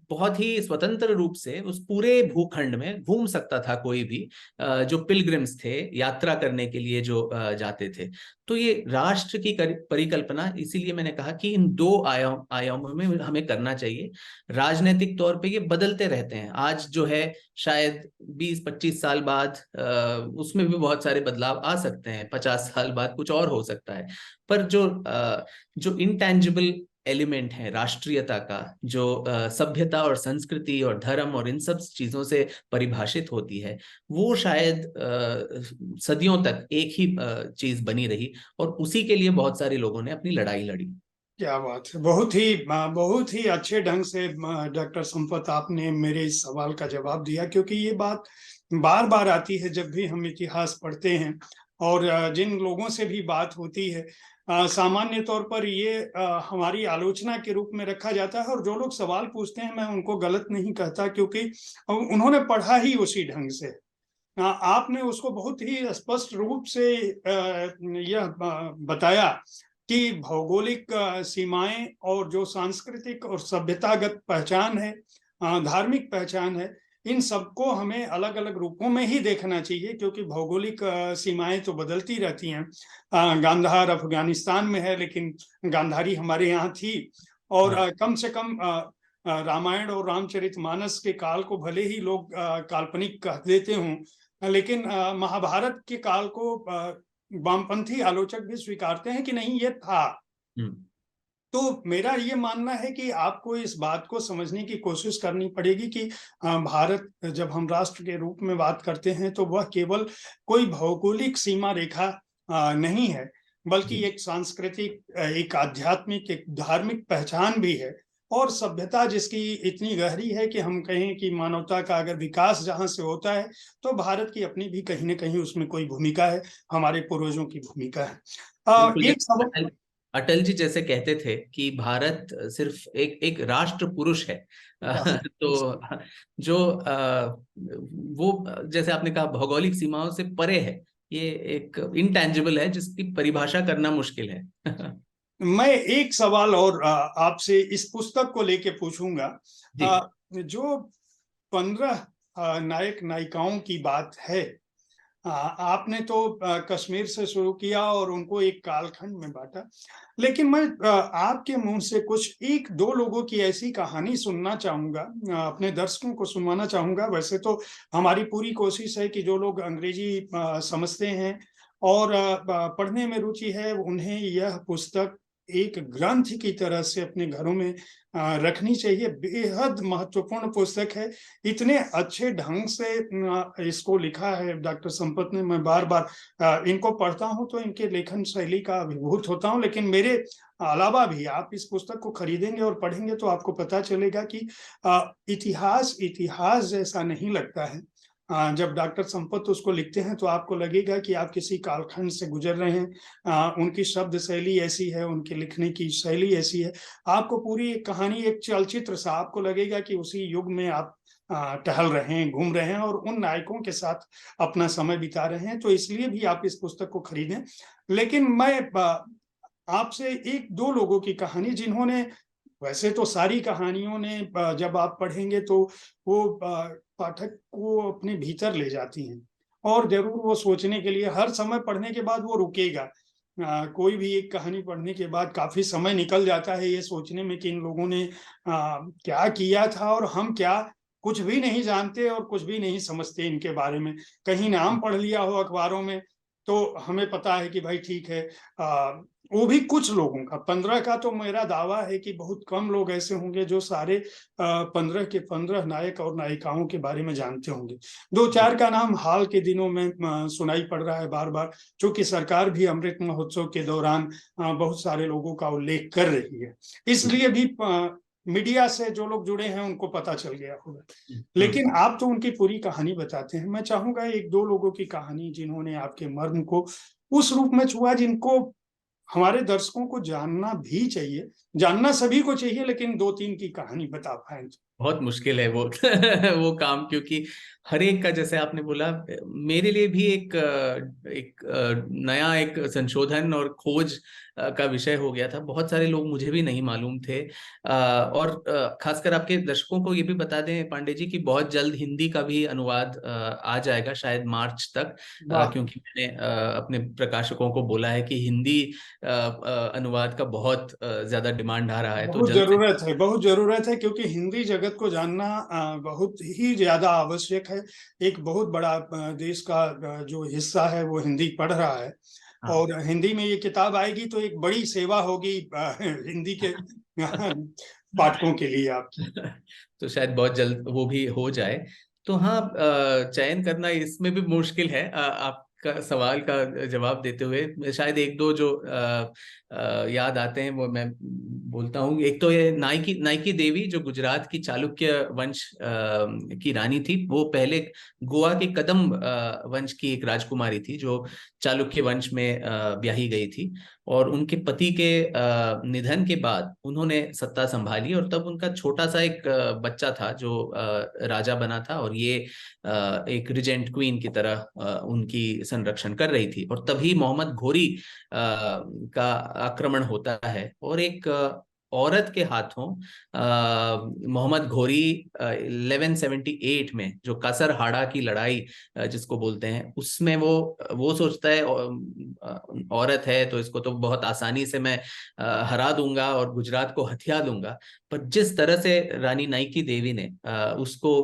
बहुत ही स्वतंत्र रूप से उस पूरे भूखंड में घूम सकता था कोई भी जो पिलग्रिम्स थे, यात्रा करने के लिए जो जाते थे। तो ये राष्ट्र की परिकल्पना, इसीलिए मैंने कहा कि इन 2 आयामों में हमें करना चाहिए। राजनीतिक तौर पे ये बदलते रहते हैं। आज जो है शायद 20-25 साल बाद उसमें भी बहुत सारे बदलाव आ सकते हैं, 50 साल बाद कुछ और हो सकता है। पर जो इंटेंजिबल एलिमेंट है राष्ट्रीयता का, जो सभ्यता और संस्कृति और धर्म और इन सब चीजों से परिभाषित होती है, वो शायद सदियों तक एक ही चीज बनी रही, और उसी के लिए बहुत सारे लोगों ने अपनी लड़ाई लड़ी। क्या बात है, बहुत ही अच्छे ढंग से डॉक्टर संपत आपने मेरे इस सवाल का जवाब दिया, क्योंकि ये बात बार बार आती है जब भी हम इतिहास पढ़ते हैं और जिन लोगों से भी बात होती है। सामान्य तौर पर ये हमारी आलोचना के रूप में रखा जाता है, और जो लोग सवाल पूछते हैं मैं उनको गलत नहीं कहता, क्योंकि उन्होंने पढ़ा ही उसी ढंग से। आपने उसको बहुत ही स्पष्ट रूप से यह बताया कि भौगोलिक सीमाएं और जो सांस्कृतिक और सभ्यतागत पहचान है, धार्मिक पहचान है, इन सबको हमें अलग अलग रूपों में ही देखना चाहिए, क्योंकि भौगोलिक सीमाएं तो बदलती रहती हैं। गांधार अफगानिस्तान में है, लेकिन गांधारी हमारे यहाँ थी। और कम से कम रामायण और रामचरितमानस के काल को भले ही लोग काल्पनिक कह देते हों, लेकिन महाभारत के काल को वामपंथी आलोचक भी स्वीकारते हैं कि नहीं, ये था। तो मेरा ये मानना है कि आपको इस बात को समझने की कोशिश करनी पड़ेगी कि भारत, जब हम राष्ट्र के रूप में बात करते हैं, तो वह केवल कोई भौगोलिक सीमा रेखा नहीं है, बल्कि एक सांस्कृतिक, एक आध्यात्मिक, एक धार्मिक पहचान भी है, और सभ्यता जिसकी इतनी गहरी है कि हम कहें कि मानवता का अगर विकास जहां से होता है, तो भारत की अपनी भी कहीं ना कहीं उसमें कोई भूमिका है, हमारे पूर्वजों की भूमिका है। एक सवाल, अटल जी जैसे कहते थे कि भारत सिर्फ एक राष्ट्र पुरुष है। तो जो वो, जैसे आपने कहा, भौगोलिक सीमाओं से परे है, ये एक इंटेंजिबल है जिसकी परिभाषा करना मुश्किल है। मैं एक सवाल और आपसे इस पुस्तक को लेके पूछूंगा। जो 15 नायक नायिकाओं की बात है, आपने तो कश्मीर से शुरू किया और उनको एक कालखंड में बांटा, लेकिन मैं आपके मुंह से कुछ 1-2 लोगों की ऐसी कहानी सुनना चाहूंगा, अपने दर्शकों को सुनवाना चाहूंगा। वैसे तो हमारी पूरी कोशिश है कि जो लोग अंग्रेजी समझते हैं और पढ़ने में रुचि है, उन्हें यह पुस्तक एक ग्रंथ की तरह से अपने घरों में रखनी चाहिए। बेहद महत्वपूर्ण पुस्तक है, इतने अच्छे ढंग से इसको लिखा है डॉक्टर संपत ने। मैं बार बार इनको पढ़ता हूँ तो इनके लेखन शैली का अभिभूत होता हूँ। लेकिन मेरे अलावा भी आप इस पुस्तक को खरीदेंगे और पढ़ेंगे तो आपको पता चलेगा कि इतिहास इतिहास जैसा नहीं लगता है। जब डॉक्टर संपत उसको लिखते हैं तो आपको लगेगा कि आप किसी कालखंड से गुजर रहे हैं। उनकी शब्द शैली ऐसी है, उनके लिखने की शैली ऐसी है, आपको पूरी एक कहानी, एक चलचित्र सा आपको लगेगा कि उसी युग में आप टहल रहे हैं, घूम रहे हैं और उन नायकों के साथ अपना समय बिता रहे हैं। तो इसलिए भी आप इस पुस्तक को खरीदें। लेकिन मैं आपसे एक दो लोगों की कहानी, जिन्होंने, वैसे तो सारी कहानियों ने जब आप पढ़ेंगे तो वो पाठक को अपने भीतर ले जाती हैं और जरूर वो सोचने के लिए, हर समय पढ़ने के बाद वो रुकेगा। कोई भी एक कहानी पढ़ने के बाद काफी समय निकल जाता है ये सोचने में कि इन लोगों ने क्या किया था और हम क्या, कुछ भी नहीं जानते और कुछ भी नहीं समझते इनके बारे में। कहीं नाम पढ़ लिया हो अखबारों में तो हमें पता है कि भाई ठीक है। वो भी कुछ लोगों का, 15 का तो मेरा दावा है कि बहुत कम लोग ऐसे होंगे जो सारे 15 के 15 नायक और नायिकाओं के बारे में जानते होंगे। दो चार का नाम हाल के दिनों में सुनाई पड़ रहा है बार बार, चूंकि सरकार भी अमृत महोत्सव के दौरान बहुत सारे लोगों का उल्लेख कर रही है, इसलिए भी मीडिया से जो लोग जुड़े हैं उनको पता चल गया होगा। लेकिन आप तो उनकी पूरी कहानी बताते हैं। मैं चाहूंगा एक दो लोगों की कहानी जिन्होंने आपके मर्म को उस रूप में छुआ जिनको हमारे दर्शकों को जानना भी चाहिए। जानना सभी को चाहिए, लेकिन दो तीन की कहानी बता पाए। बहुत मुश्किल है वो वो काम, क्योंकि हर एक का, जैसे आपने बोला, मेरे लिए भी एक नया एक संशोधन और खोज का विषय हो गया था। बहुत सारे लोग मुझे भी नहीं मालूम थे। और खासकर आपके दर्शकों को ये भी बता दें पांडे जी कि बहुत जल्द हिंदी का भी अनुवाद आ जाएगा, शायद मार्च तक। क्योंकि मैंने अपने प्रकाशकों को बोला है कि हिंदी अनुवाद का बहुत ज्यादा डिमांड आ रहा है, तो बहुत जल्द से जरूरत है, बहुत जरूरत है, क्योंकि हिंदी जगत को जानना बहुत ही ज्यादा आवश्यक है। एक बहुत बड़ा देश का जो हिस्सा है वो हिंदी पढ़ रहा है। हाँ। और हिंदी में ये किताब आएगी तो एक बड़ी सेवा होगी हिंदी के पाठकों के लिए आपकी। तो शायद बहुत जल्द वो भी हो जाए। तो हाँ, चयन करना इसमें भी मुश्किल है। आपका सवाल का जवाब देते हुए शायद एक दो जो याद आते हैं वो मैं बोलता हूँ। एक तो ये नाइकी नाइकी देवी, जो गुजरात की चालुक्य वंश की रानी थी। वो पहले गोवा के कदम वंश की एक राजकुमारी थी जो चालुक्य वंश में ब्याही गई थी। और उनके पति के निधन के बाद उन्होंने सत्ता संभाली, और तब उनका छोटा सा एक बच्चा था जो राजा बना था, और ये एक रिजेंट क्वीन की तरह उनकी संरक्षण कर रही थी। और तभी मोहम्मद घोरी का आक्रमण होता है, और एक औरत के हाथों मोहम्मद घोरी 1178 में, जो कासरहाड़ा की लड़ाई जिसको बोलते हैं, उसमें वो सोचता है औरत है तो इसको तो बहुत आसानी से मैं हरा दूंगा और गुजरात को हथिया दूंगा। पर जिस तरह से रानी नाइकी देवी ने उसको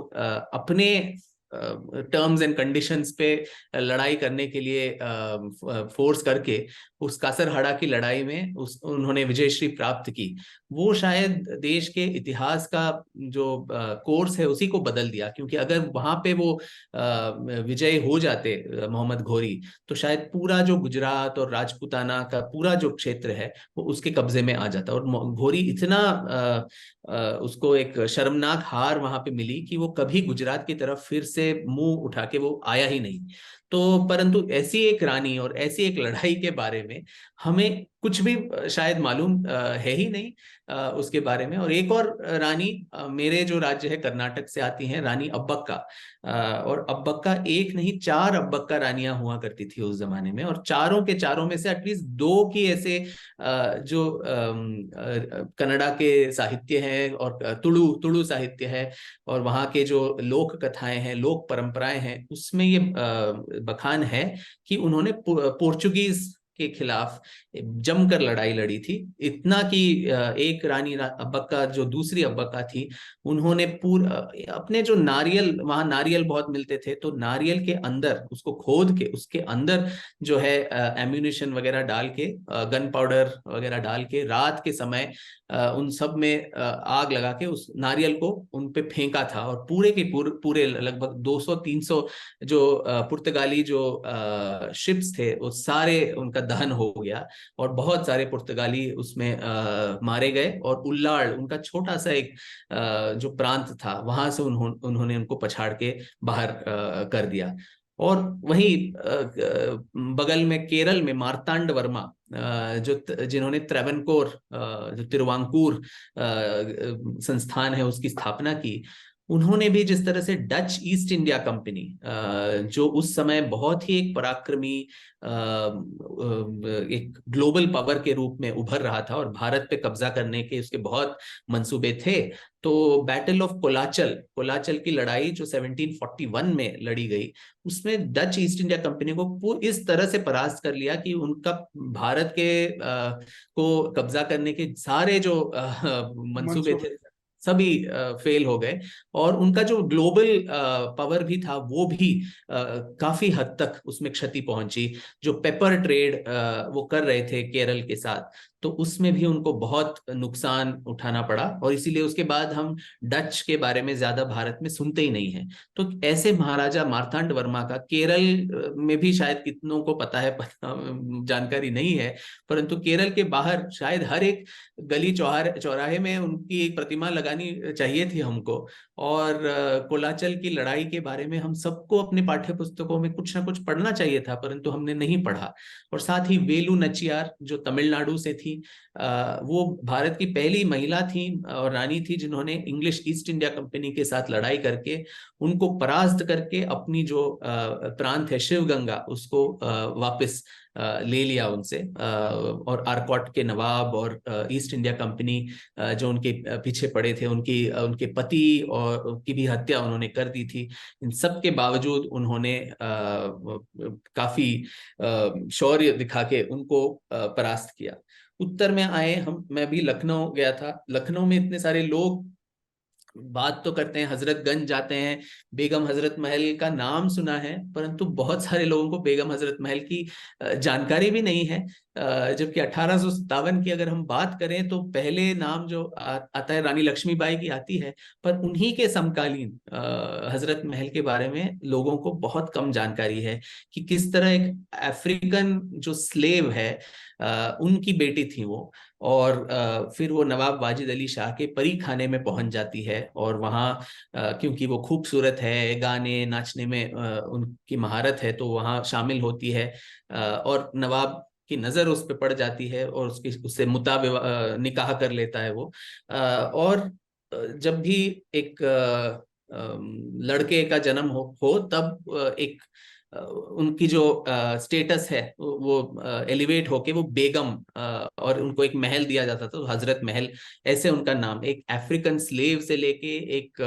अपने टर्म्स एंड कंडीशंस पे लड़ाई करने के लिए फोर्स करके उस कासरहाड़ा की लड़ाई में उन्होंने विजयश्री प्राप्त की, वो शायद देश के इतिहास का जो कोर्स है उसी को बदल दिया। क्योंकि अगर वहां पे वो विजय हो जाते मोहम्मद घोरी, तो शायद पूरा जो गुजरात और राजपूताना का पूरा जो क्षेत्र है वो उसके कब्जे में आ जाता। और घोरी इतना उसको एक शर्मनाक हार वहां पे मिली कि वो कभी गुजरात की तरफ फिर से मुंह उठा के वो आया ही नहीं। तो परंतु ऐसी एक रानी और ऐसी एक लड़ाई के बारे में हमें कुछ भी शायद मालूम है ही नहीं उसके बारे में। और एक और रानी मेरे जो राज्य है कर्नाटक से आती हैं, रानी अब्बक्का। और अब्बक्का एक नहीं, 4 अब्बक्का रानियां हुआ करती थी उस जमाने में। और चारों के चारों में से एटलीस्ट 2 की ऐसे जो कन्नड़ा के साहित्य है और तुलु तुलु साहित्य है और वहाँ के जो लोक कथाएं हैं, लोक परंपराएं हैं, उसमें ये बखान है कि उन्होंने पोर्चुगीज के खिलाफ जमकर लड़ाई लड़ी थी। इतना कि एक रानी अब्बक्का जो दूसरी अब्बक्का थी, उन्होंने अपने जो नारियल, वहां नारियल बहुत मिलते थे, तो नारियल के अंदर उसको खोद के उसके अंदर जो है एम्यूनिशन वगैरह डाल के, गन पाउडर वगैरह डाल के रात के समय उन सब में आग लगा के उस नारियल को उन पे फेंका था। और पूरे के पूरे लगभग 200-300 जो पुर्तगाली जो शिप्स थे, वो सारे उनका दहन हो गया और बहुत सारे पुर्तगाली उसमें मारे गए। और उल्लाड़ उनका छोटा सा एक जो प्रांत था, वहां से उन्होंने उनको पछाड़ के बाहर कर दिया। और वहीं बगल में केरल में मार्तांड वर्मा, जिन्होंने त्रावणकोर, जो तिरुवांकूर संस्थान है, उसकी स्थापना की, उन्होंने भी जिस तरह से डच ईस्ट इंडिया कंपनी, जो उस समय बहुत ही एक पराक्रमी एक ग्लोबल पावर के रूप में उभर रहा था और भारत पे कब्जा करने के उसके बहुत मंसूबे थे, तो बैटल ऑफ कोलाचल, कोलाचल की लड़ाई जो 1741 में लड़ी गई, उसमें डच ईस्ट इंडिया कंपनी को इस तरह से परास्त कर लिया कि उनका भारत के को कब्जा करने के सारे जो मंसूबे थे, सभी फेल हो गए। और उनका जो ग्लोबल पावर भी था, वो भी काफी हद तक उसमें क्षति पहुंची। जो पेपर ट्रेड वो कर रहे थे केरल के साथ, तो उसमें भी उनको बहुत नुकसान उठाना पड़ा। और इसीलिए उसके बाद हम डच के बारे में ज्यादा भारत में सुनते ही नहीं है। तो ऐसे महाराजा मार्तांड वर्मा का केरल में भी शायद कितनों को पता है, जानकारी नहीं है, परंतु केरल के बाहर शायद हर एक गली चौराहे में उनकी एक प्रतिमा लगानी चाहिए थी हमको। और कोलाचल की लड़ाई के बारे में हम सबको अपने पाठ्य पुस्तकों में कुछ ना कुछ पढ़ना चाहिए था, परंतु हमने नहीं पढ़ा। और साथ ही वेलु नचियार जो तमिलनाडु से थी, वो भारत की पहली महिला थी और रानी थी जिन्होंने इंग्लिश ईस्ट इंडिया कंपनी के साथ लड़ाई करके उनको परास्त करके अपनी जो प्रांत है शिवगंगा, उसको वापस ले लिया उनसे। और आरकॉट के नवाब और ईस्ट इंडिया कंपनी जो उनके पीछे पड़े थे, उनके पति और उनकी भी हत्या उन्होंने कर दी थी। इन सब के बावजूद उन्होंने काफी शौर्य दिखा के उनको परास्त किया। उत्तर में आए हम, मैं भी लखनऊ गया था। लखनऊ में इतने सारे लोग बात तो करते हैं, हजरतगंज जाते हैं, बेगम हजरत महल का नाम सुना है, परंतु बहुत सारे लोगों को बेगम हजरत महल की जानकारी भी नहीं है। जबकि 1857 की अगर हम बात करें तो पहले नाम जो आता है रानी लक्ष्मीबाई की आती है, पर उन्हीं के समकालीन हजरत महल के बारे में लोगों को बहुत कम जानकारी है कि किस तरह एक अफ्रीकन जो स्लेव है, उनकी बेटी थी वो। और फिर वो नवाब वाजिद अली शाह के परी खाने में पहुंच जाती है और वहाँ क्योंकि वो खूबसूरत है, गाने नाचने में उनकी महारत है, तो वहाँ शामिल होती है। और नवाब की नजर उस पर पड़ जाती है और उससे निकाह कर लेता है वो। और जब भी एक लड़के का जन्म हो तब एक उनकी जो स्टेटस है वो एलिवेट होके वो बेगम, और उनको एक महल दिया जाता था, तो हजरत महल ऐसे उनका नाम। एक अफ्रीकन स्लेव से लेके एक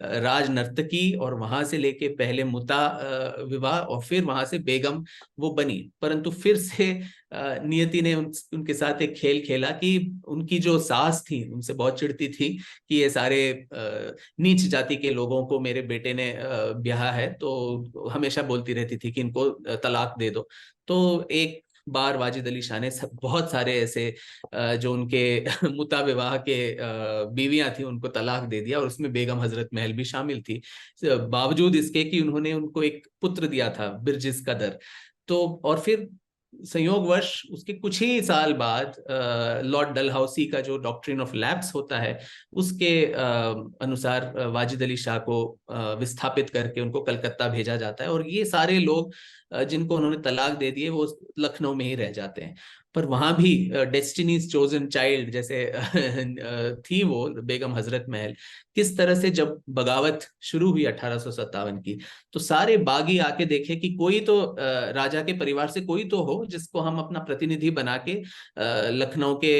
राज नर्तकी, और वहां से लेके पहले विवाह और फिर वहां से बेगम वो बनी। परंतु फिर से नियति ने उनके साथ एक खेल खेला कि उनकी जो सास थी उनसे बहुत चिढ़ती थी कि ये सारे नीच जाति के लोगों को मेरे बेटे ने ब्याह है, तो हमेशा बोलती रहती थी कि इनको तलाक दे दो। तो एक बार वाजिद अली शाह ने बहुत सारे ऐसे जो उनके मुता विवाह के बीवियां थी उनको तलाक दे दिया, और उसमें बेगम हजरत महल भी शामिल थी, बावजूद इसके कि उन्होंने उनको एक पुत्र दिया था बिरजिस कदर। तो और फिर संयोगवश उसके कुछ ही साल बाद लॉर्ड डलहौसी का जो डॉक्ट्रिन ऑफ लैप्स होता है, उसके अनुसार वाजिद अली शाह को विस्थापित करके उनको कलकत्ता भेजा जाता है। और ये सारे लोग जिनको उन्होंने तलाक दे दिए वो लखनऊ में ही रह जाते हैं। पर वहां भी डेस्टिनीज चोजन चाइल्ड जैसे थी वो बेगम हजरत महल। किस तरह से जब बगावत शुरू हुई 1857 की, तो सारे बागी आके देखे कि कोई तो राजा के परिवार से कोई तो हो जिसको हम अपना प्रतिनिधि बना के लखनऊ के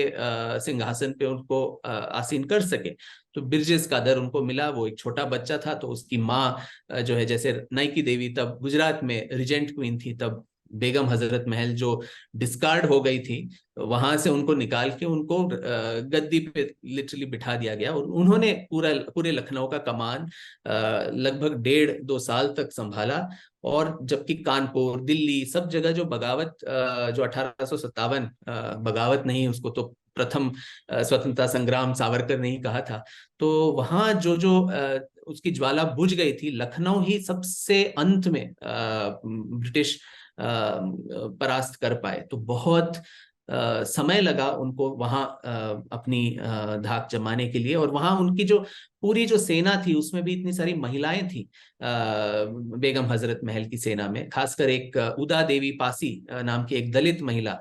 सिंहासन पे उनको आसीन कर सके। तो बिरजिस कादर उनको मिला। वो एक छोटा बच्चा था, तो उसकी माँ जो है, जैसे नाइकी देवी तब गुजरात में रिजेंट क्वीन थी, तब बेगम हजरत महल जो डिस्कार्ड हो गई थी, वहां से उनको निकाल के उनको गद्दी पे लिटरली बिठा दिया गया, और उन्होंने पूरे लखनऊ का कमान लगभग 1.5-2 साल तक संभाला। और जबकि कानपुर, दिल्ली, सब जगह जो बगावत, जो 1857 बगावत नहीं, उसको तो प्रथम स्वतंत्रता संग्राम सावरकर ने ही कहा था, तो वहां जो जो उसकी ज्वाला बुझ गई थी, लखनऊ ही सबसे अंत में ब्रिटिश परास्त कर पाए। तो बहुत समय लगा उनको वहां अपनी धाक जमाने के लिए। और वहां उनकी जो पूरी जो सेना थी, उसमें भी इतनी सारी महिलाएं थी बेगम हजरत महल की सेना में, खासकर एक उदा देवी पासी नाम की एक दलित महिला,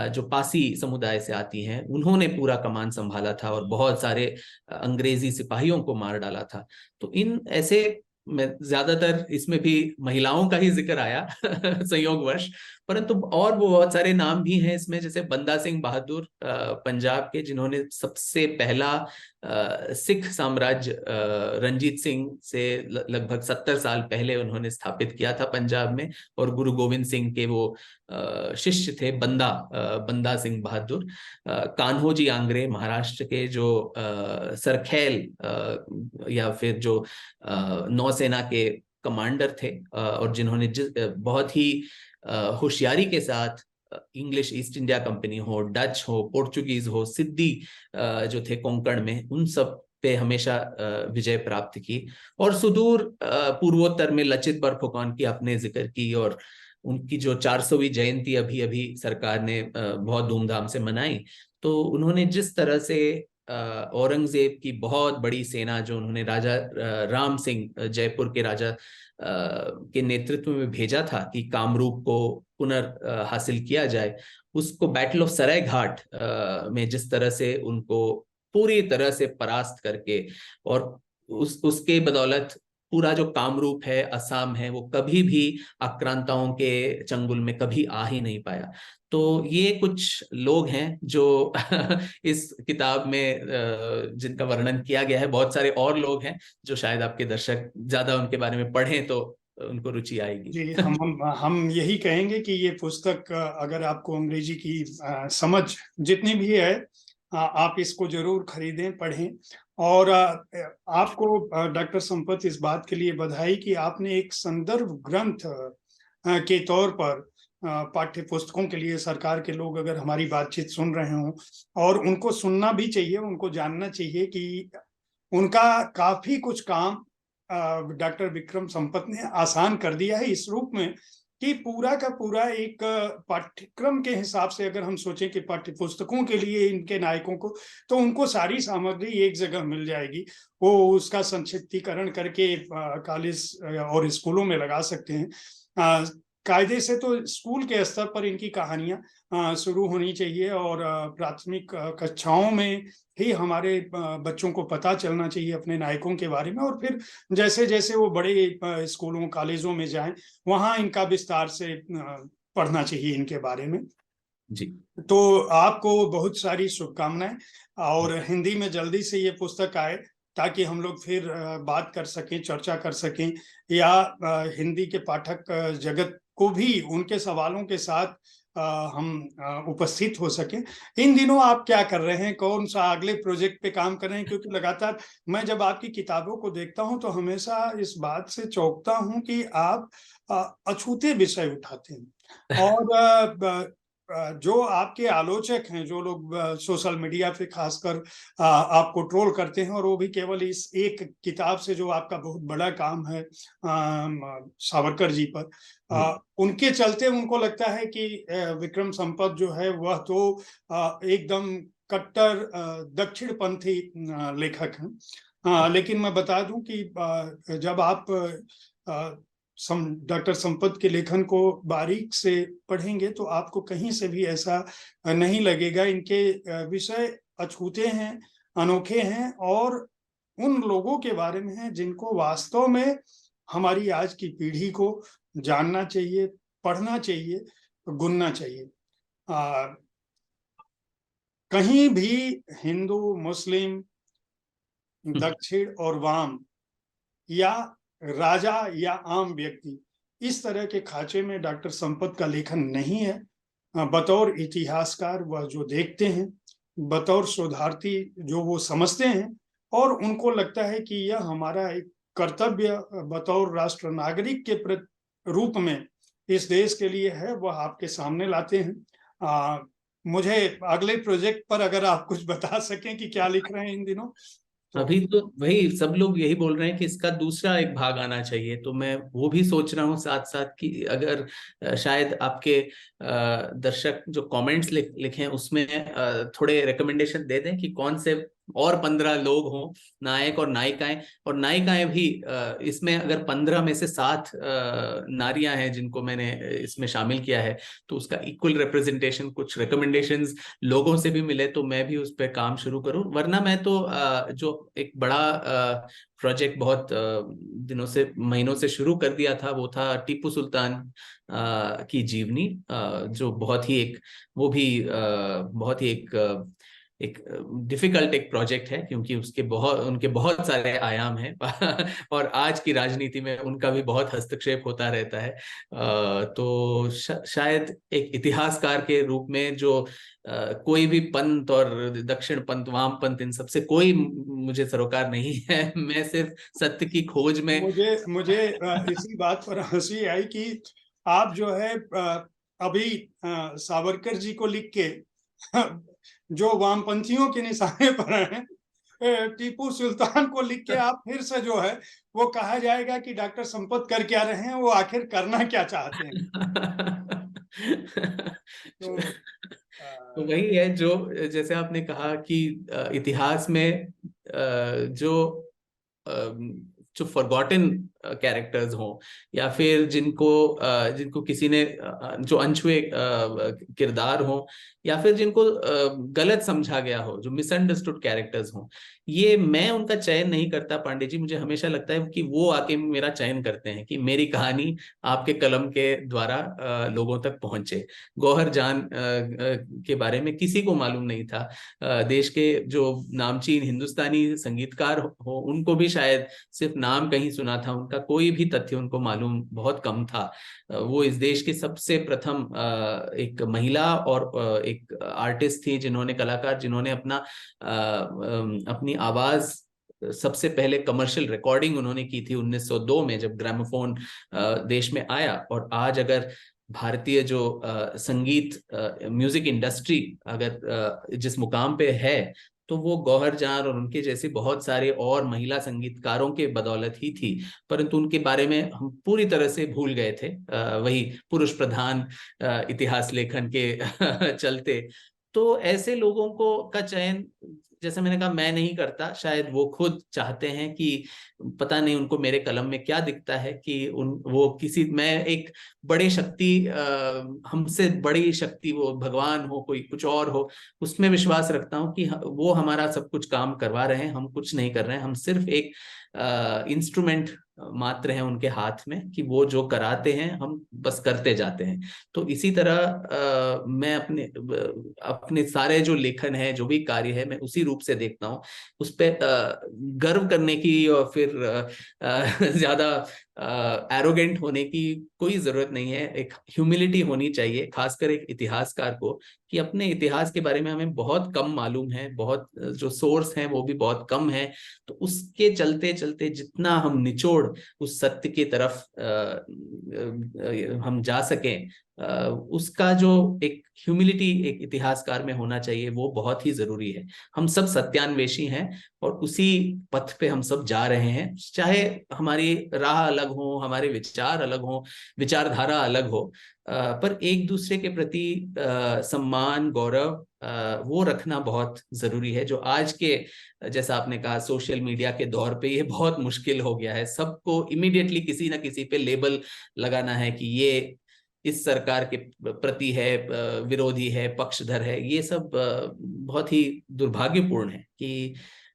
जो पासी समुदाय से आती हैं, उन्होंने पूरा कमान संभाला था और बहुत सारे अंग्रेजी सिपाहियों को मार डाला था। तो इन ऐसे मैं ज्यादातर इसमें भी महिलाओं का ही जिक्र आया संयोगवश, परंतु और वो बहुत सारे नाम भी हैं इसमें, जैसे बंदा सिंह बहादुर पंजाब के, जिन्होंने सबसे पहला सिख साम्राज्य रंजीत सिंह से लगभग 70 साल पहले उन्होंने स्थापित किया था पंजाब में। और गुरु गोविंद सिंह के वो शिष्य थे बंदा सिंह बहादुर। कान्होजी आंग्रे महाराष्ट्र के जो सरखेल या फिर जो नौसेना के कमांडर थे, और जिन्होंने बहुत ही होशियारी के साथ इंग्लिश ईस्ट इंडिया कंपनी हो, डच हो, पोर्चुगीज हो, सिद्दी जो थे कोंकण में, उन सब पे हमेशा विजय प्राप्त की। और सुदूर पूर्वोत्तर में लचित बरफुकन की आपने जिक्र की, और उनकी जो 400वीं जयंती अभी अभी सरकार ने बहुत धूमधाम से मनाई। तो उन्होंने जिस तरह से औरंगजेब की बहुत बड़ी सेना, जो उन्होंने राजा राम सिंह, जयपुर के राजा के नेतृत्व में भेजा था कि कामरूप को हासिल किया जाए, उसको बैटल ऑफ सराय घाट में जिस तरह से उनको पूरी तरह से परास्त करके, और उसके बदौलत पूरा जो कामरूप है, असम है, वो कभी भी आक्रांताओं के चंगुल में कभी आ ही नहीं पाया। तो ये कुछ लोग हैं जो इस किताब में जिनका वर्णन किया गया है। बहुत सारे और लोग हैं जो शायद आपके दर्शक ज्यादा उनके बारे में पढ़ें तो उनको रुचि आएगी। जी, हम यही कहेंगे कि ये पुस्तक, अगर आपको अंग्रेजी की समझ जितनी भी है, आप इसको जरूर खरीदें, पढ़ें। और आपको डॉक्टर संपत इस बात के लिए बधाई कि आपने एक संदर्भ ग्रंथ के तौर पर पाठ्य पुस्तकों के लिए, सरकार के लोग अगर हमारी बातचीत सुन रहे हों, और उनको सुनना भी चाहिए, उनको जानना चाहिए कि उनका काफी कुछ काम डॉक्टर विक्रम संपत ने आसान कर दिया है, इस रूप में कि पूरा का पूरा एक पाठ्यक्रम के हिसाब से अगर हम सोचें कि पाठ्य पुस्तकों के लिए इनके नायकों को, तो उनको सारी सामग्री एक जगह मिल जाएगी। वो उसका संक्षिप्तीकरण करके कॉलेज और स्कूलों में लगा सकते हैं। कायदे से तो स्कूल के स्तर पर इनकी कहानियां शुरू होनी चाहिए, और प्राथमिक कक्षाओं में ही हमारे बच्चों को पता चलना चाहिए अपने नायकों के बारे में। और फिर जैसे जैसे वो बड़े स्कूलों कॉलेजों में जाएं, वहां इनका विस्तार से पढ़ना चाहिए इनके बारे में। जी, तो आपको बहुत सारी शुभकामनाएं, और हिंदी में जल्दी से ये पुस्तक आए ताकि हम लोग फिर बात कर सकें, चर्चा कर सकें, या हिंदी के पाठक जगत को भी उनके सवालों के साथ हम उपस्थित हो सकें। इन दिनों आप क्या कर रहे हैं, कौन सा अगले प्रोजेक्ट पे काम कर रहे हैं? क्योंकि लगातार मैं जब आपकी किताबों को देखता हूं तो हमेशा इस बात से चौंकता हूं कि आप अछूते विषय उठाते हैं, और जो आपके आलोचक हैं, जो लोग सोशल मीडिया पे खासकर आपको ट्रोल करते हैं, और वो भी केवल इस एक किताब से, जो आपका बहुत बड़ा काम है सावरकर जी पर, उनके चलते उनको लगता है कि विक्रम संपत जो है वह तो एकदम कट्टर दक्षिणपंथी लेखक हैं। लेकिन मैं बता दूं कि जब आप डॉक्टर संपत के लेखन को बारीक से पढ़ेंगे तो आपको कहीं से भी ऐसा नहीं लगेगा। इनके विषय अछूते हैं, अनोखे हैं, और उन लोगों के बारे में हैं जिनको वास्तव में हमारी आज की पीढ़ी को जानना चाहिए, पढ़ना चाहिए, गुनना चाहिए। कहीं भी हिंदू, मुस्लिम, दक्षिण और वाम, या राजा या आम व्यक्ति, इस तरह के खांचे में डॉक्टर संपत का लेखन नहीं है। बतौर इतिहासकार वह जो देखते हैं, बतौर शोधार्थी जो वो समझते हैं, और उनको लगता है कि यह हमारा एक कर्तव्य बतौर राष्ट्र नागरिक के रूप में इस देश के लिए है, वह आपके सामने लाते हैं। मुझे अगले प्रोजेक्ट पर अगर आप कुछ बता सकें कि क्या लिख रहे हैं इन दिनों तो। अभी तो वही सब लोग यही बोल रहे हैं कि इसका दूसरा एक भाग आना चाहिए, तो मैं वो भी सोच रहा हूँ साथ साथ कि अगर शायद आपके दर्शक जो कमेंट्स लिखे उसमें थोड़े रिकमेंडेशन दे दें कि कौन से और 15 लोग हों, नायक और नायिकाएं भी इसमें अगर 15 में से 7 नारियां हैं जिनको मैंने इसमें शामिल किया है, तो उसका इक्वल रिप्रेजेंटेशन, कुछ रिकमेंडेशंस लोगों से भी मिले तो मैं भी उस पर काम शुरू करूं। वरना मैं तो जो एक बड़ा प्रोजेक्ट बहुत दिनों से, महीनों से शुरू कर दिया था, वो था टीपू सुल्तान की जीवनी, जो बहुत ही एक, वो भी बहुत ही एक डिफिकल्ट एक प्रोजेक्ट है, क्योंकि उनके बहुत सारे आयाम हैं और आज की राजनीति में उनका भी बहुत हस्तक्षेप होता रहता है। तो शायद एक इतिहासकार के रूप में जो कोई भी पंथ और दक्षिण पंथ, वाम पंथ, इन सबसे कोई मुझे सरोकार नहीं है। मैं सिर्फ सत्य की खोज में मुझे इसी बात पर हंसी आई कि आप जो है अभी सावरकर जी को लिख के जो वामपंथियों के निशाने पर हैं, टीपू सुल्तान को लिख के आप फिर से जो है वो कहा जाएगा कि डॉक्टर संपत कर क्या रहे हैं, वो आखिर करना क्या चाहते हैं। तो तो वही है जो, जैसे आपने कहा कि इतिहास में जो फॉरगॉटन कैरेक्टर्स हों, या फिर जिनको किसी ने जो अनछुए किरदार हों, या फिर जिनको गलत समझा गया हो, जो मिसअंडरस्टूड कैरेक्टर्स हों, ये मैं उनका चयन नहीं करता पांडे जी। मुझे हमेशा लगता है कि वो आके मेरा चयन करते हैं कि मेरी कहानी आपके कलम के द्वारा लोगों तक पहुंचे। गौहर जान के बारे में किसी को मालूम नहीं था। देश के जो नामचीन हिंदुस्तानी संगीतकार हो, उनको भी शायद सिर्फ नाम कहीं सुना था, उनका कोई भी तथ्य उनको मालूम बहुत कम था। वो इस देश की सबसे प्रथम एक महिला और एक आर्टिस्ट थी, जिन्होंने अपनी आवाज सबसे पहले कमर्शियल रिकॉर्डिंग उन्होंने की थी 1902 में, जब ग्रामोफोन देश में आया। और आज अगर भारतीय जो संगीत म्यूजिक इंडस्ट्री अगर जिस मुकाम पे है, तो वो गौहर जान और उनके जैसे बहुत सारे और महिला संगीतकारों के बदौलत ही थी। परंतु उनके बारे में हम पूरी तरह से भूल गए थे, वही पुरुष प्रधान इतिहास लेखन के चलते। तो ऐसे लोगों को का चयन, जैसे मैंने कहा, मैं नहीं करता। शायद वो खुद चाहते हैं कि, पता नहीं उनको मेरे कलम में क्या दिखता है कि मैं एक बड़े शक्ति, हमसे बड़ी शक्ति, वो भगवान हो, कोई कुछ और हो, उसमें विश्वास रखता हूँ कि वो हमारा सब कुछ काम करवा रहे हैं, हम कुछ नहीं कर रहे हैं, हम सिर्फ एक इंस्ट्रूमेंट मात्र हैं उनके हाथ में, कि वो जो कराते हैं हम बस करते जाते हैं। तो इसी तरह मैं अपने सारे जो लेखन है, जो भी कार्य है, मैं उसी रूप से देखता हूँ। उस पर गर्व करने की और फिर ज्यादा एरोगेंट होने की कोई जरूरत नहीं है। एक ह्यूमिलिटी होनी चाहिए, खासकर एक इतिहासकार को, कि अपने इतिहास के बारे में हमें बहुत कम मालूम है, बहुत जो सोर्स हैं वो भी बहुत कम है। तो उसके चलते चलते जितना हम निचोड़ उस सत्य की तरफ हम जा सकें, उसका जो एक ह्यूमिलिटी एक इतिहासकार में होना चाहिए, वो बहुत ही जरूरी है। हम सब सत्यान्वेषी हैं और उसी पथ पे हम सब जा रहे हैं, चाहे हमारी राह अलग हो, हमारे विचार अलग हो, विचारधारा अलग हो, पर एक दूसरे के प्रति सम्मान, गौरव, वो रखना बहुत जरूरी है। जो आज के, जैसा आपने कहा, सोशल मीडिया के दौर पे ये बहुत मुश्किल हो गया है। सबको इमीडिएटली किसी ना किसी पे लेबल लगाना है कि ये इस सरकार के प्रति है, विरोधी है, पक्षधर है। ये सब बहुत ही दुर्भाग्यपूर्ण है कि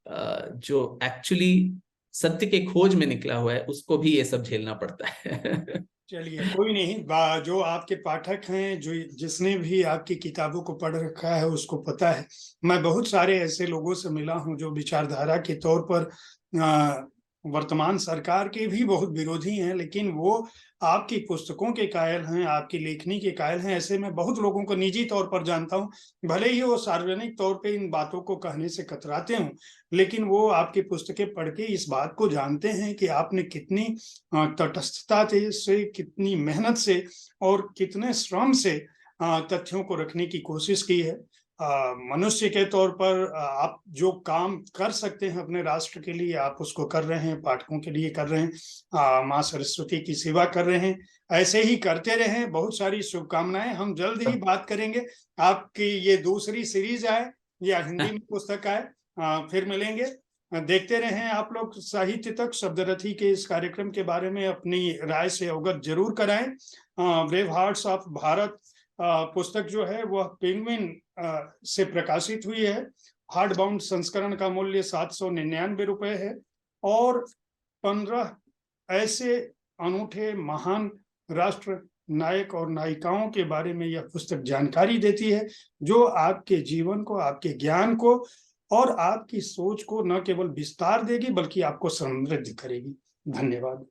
जो एक्चुअली सत्य के खोज में निकला हुआ है, उसको भी ये सब झेलना पड़ता है। चलिए, कोई नहीं, जो आपके पाठक हैं, जो जिसने भी आपकी किताबों को पढ़ रखा है, उसको पता है। मैं बहुत सारे ऐसे लोगों से मिला हूं जो विचारधारा के तौर पर वर्तमान सरकार के भी बहुत विरोधी हैं, लेकिन वो आपकी पुस्तकों के कायल हैं, आपकी लेखनी के कायल हैं। ऐसे में बहुत लोगों को निजी तौर पर जानता हूँ, भले ही वो सार्वजनिक तौर पे इन बातों को कहने से कतराते हों, लेकिन वो आपकी पुस्तकें पढ़ के इस बात को जानते हैं कि आपने कितनी तटस्थता से, कितनी मेहनत से और कितने श्रम से तथ्यों को रखने की कोशिश की है। मनुष्य के तौर पर आप जो काम कर सकते हैं अपने राष्ट्र के लिए, आप उसको कर रहे हैं, पाठकों के लिए कर रहे हैं, माँ सरस्वती की सेवा कर रहे हैं। ऐसे ही करते रहें। बहुत सारी शुभकामनाएं। हम जल्द ही बात करेंगे। आपकी ये दूसरी सीरीज आए या हिंदी में पुस्तक आए, फिर मिलेंगे। देखते रहें आप लोग साहित्य तक। शब्दरथी के इस कार्यक्रम के बारे में अपनी राय से अवगत जरूर कराएं। ब्रेव हार्ट्स ऑफ भारत पुस्तक जो है वह पेंगुइन से प्रकाशित हुई है। हार्ड बाउंड संस्करण का मूल्य 799 रुपए है और 15 ऐसे अनूठे महान राष्ट्र नायक और नायिकाओं के बारे में यह पुस्तक जानकारी देती है, जो आपके जीवन को, आपके ज्ञान को और आपकी सोच को न केवल विस्तार देगी बल्कि आपको समृद्ध करेगी। धन्यवाद।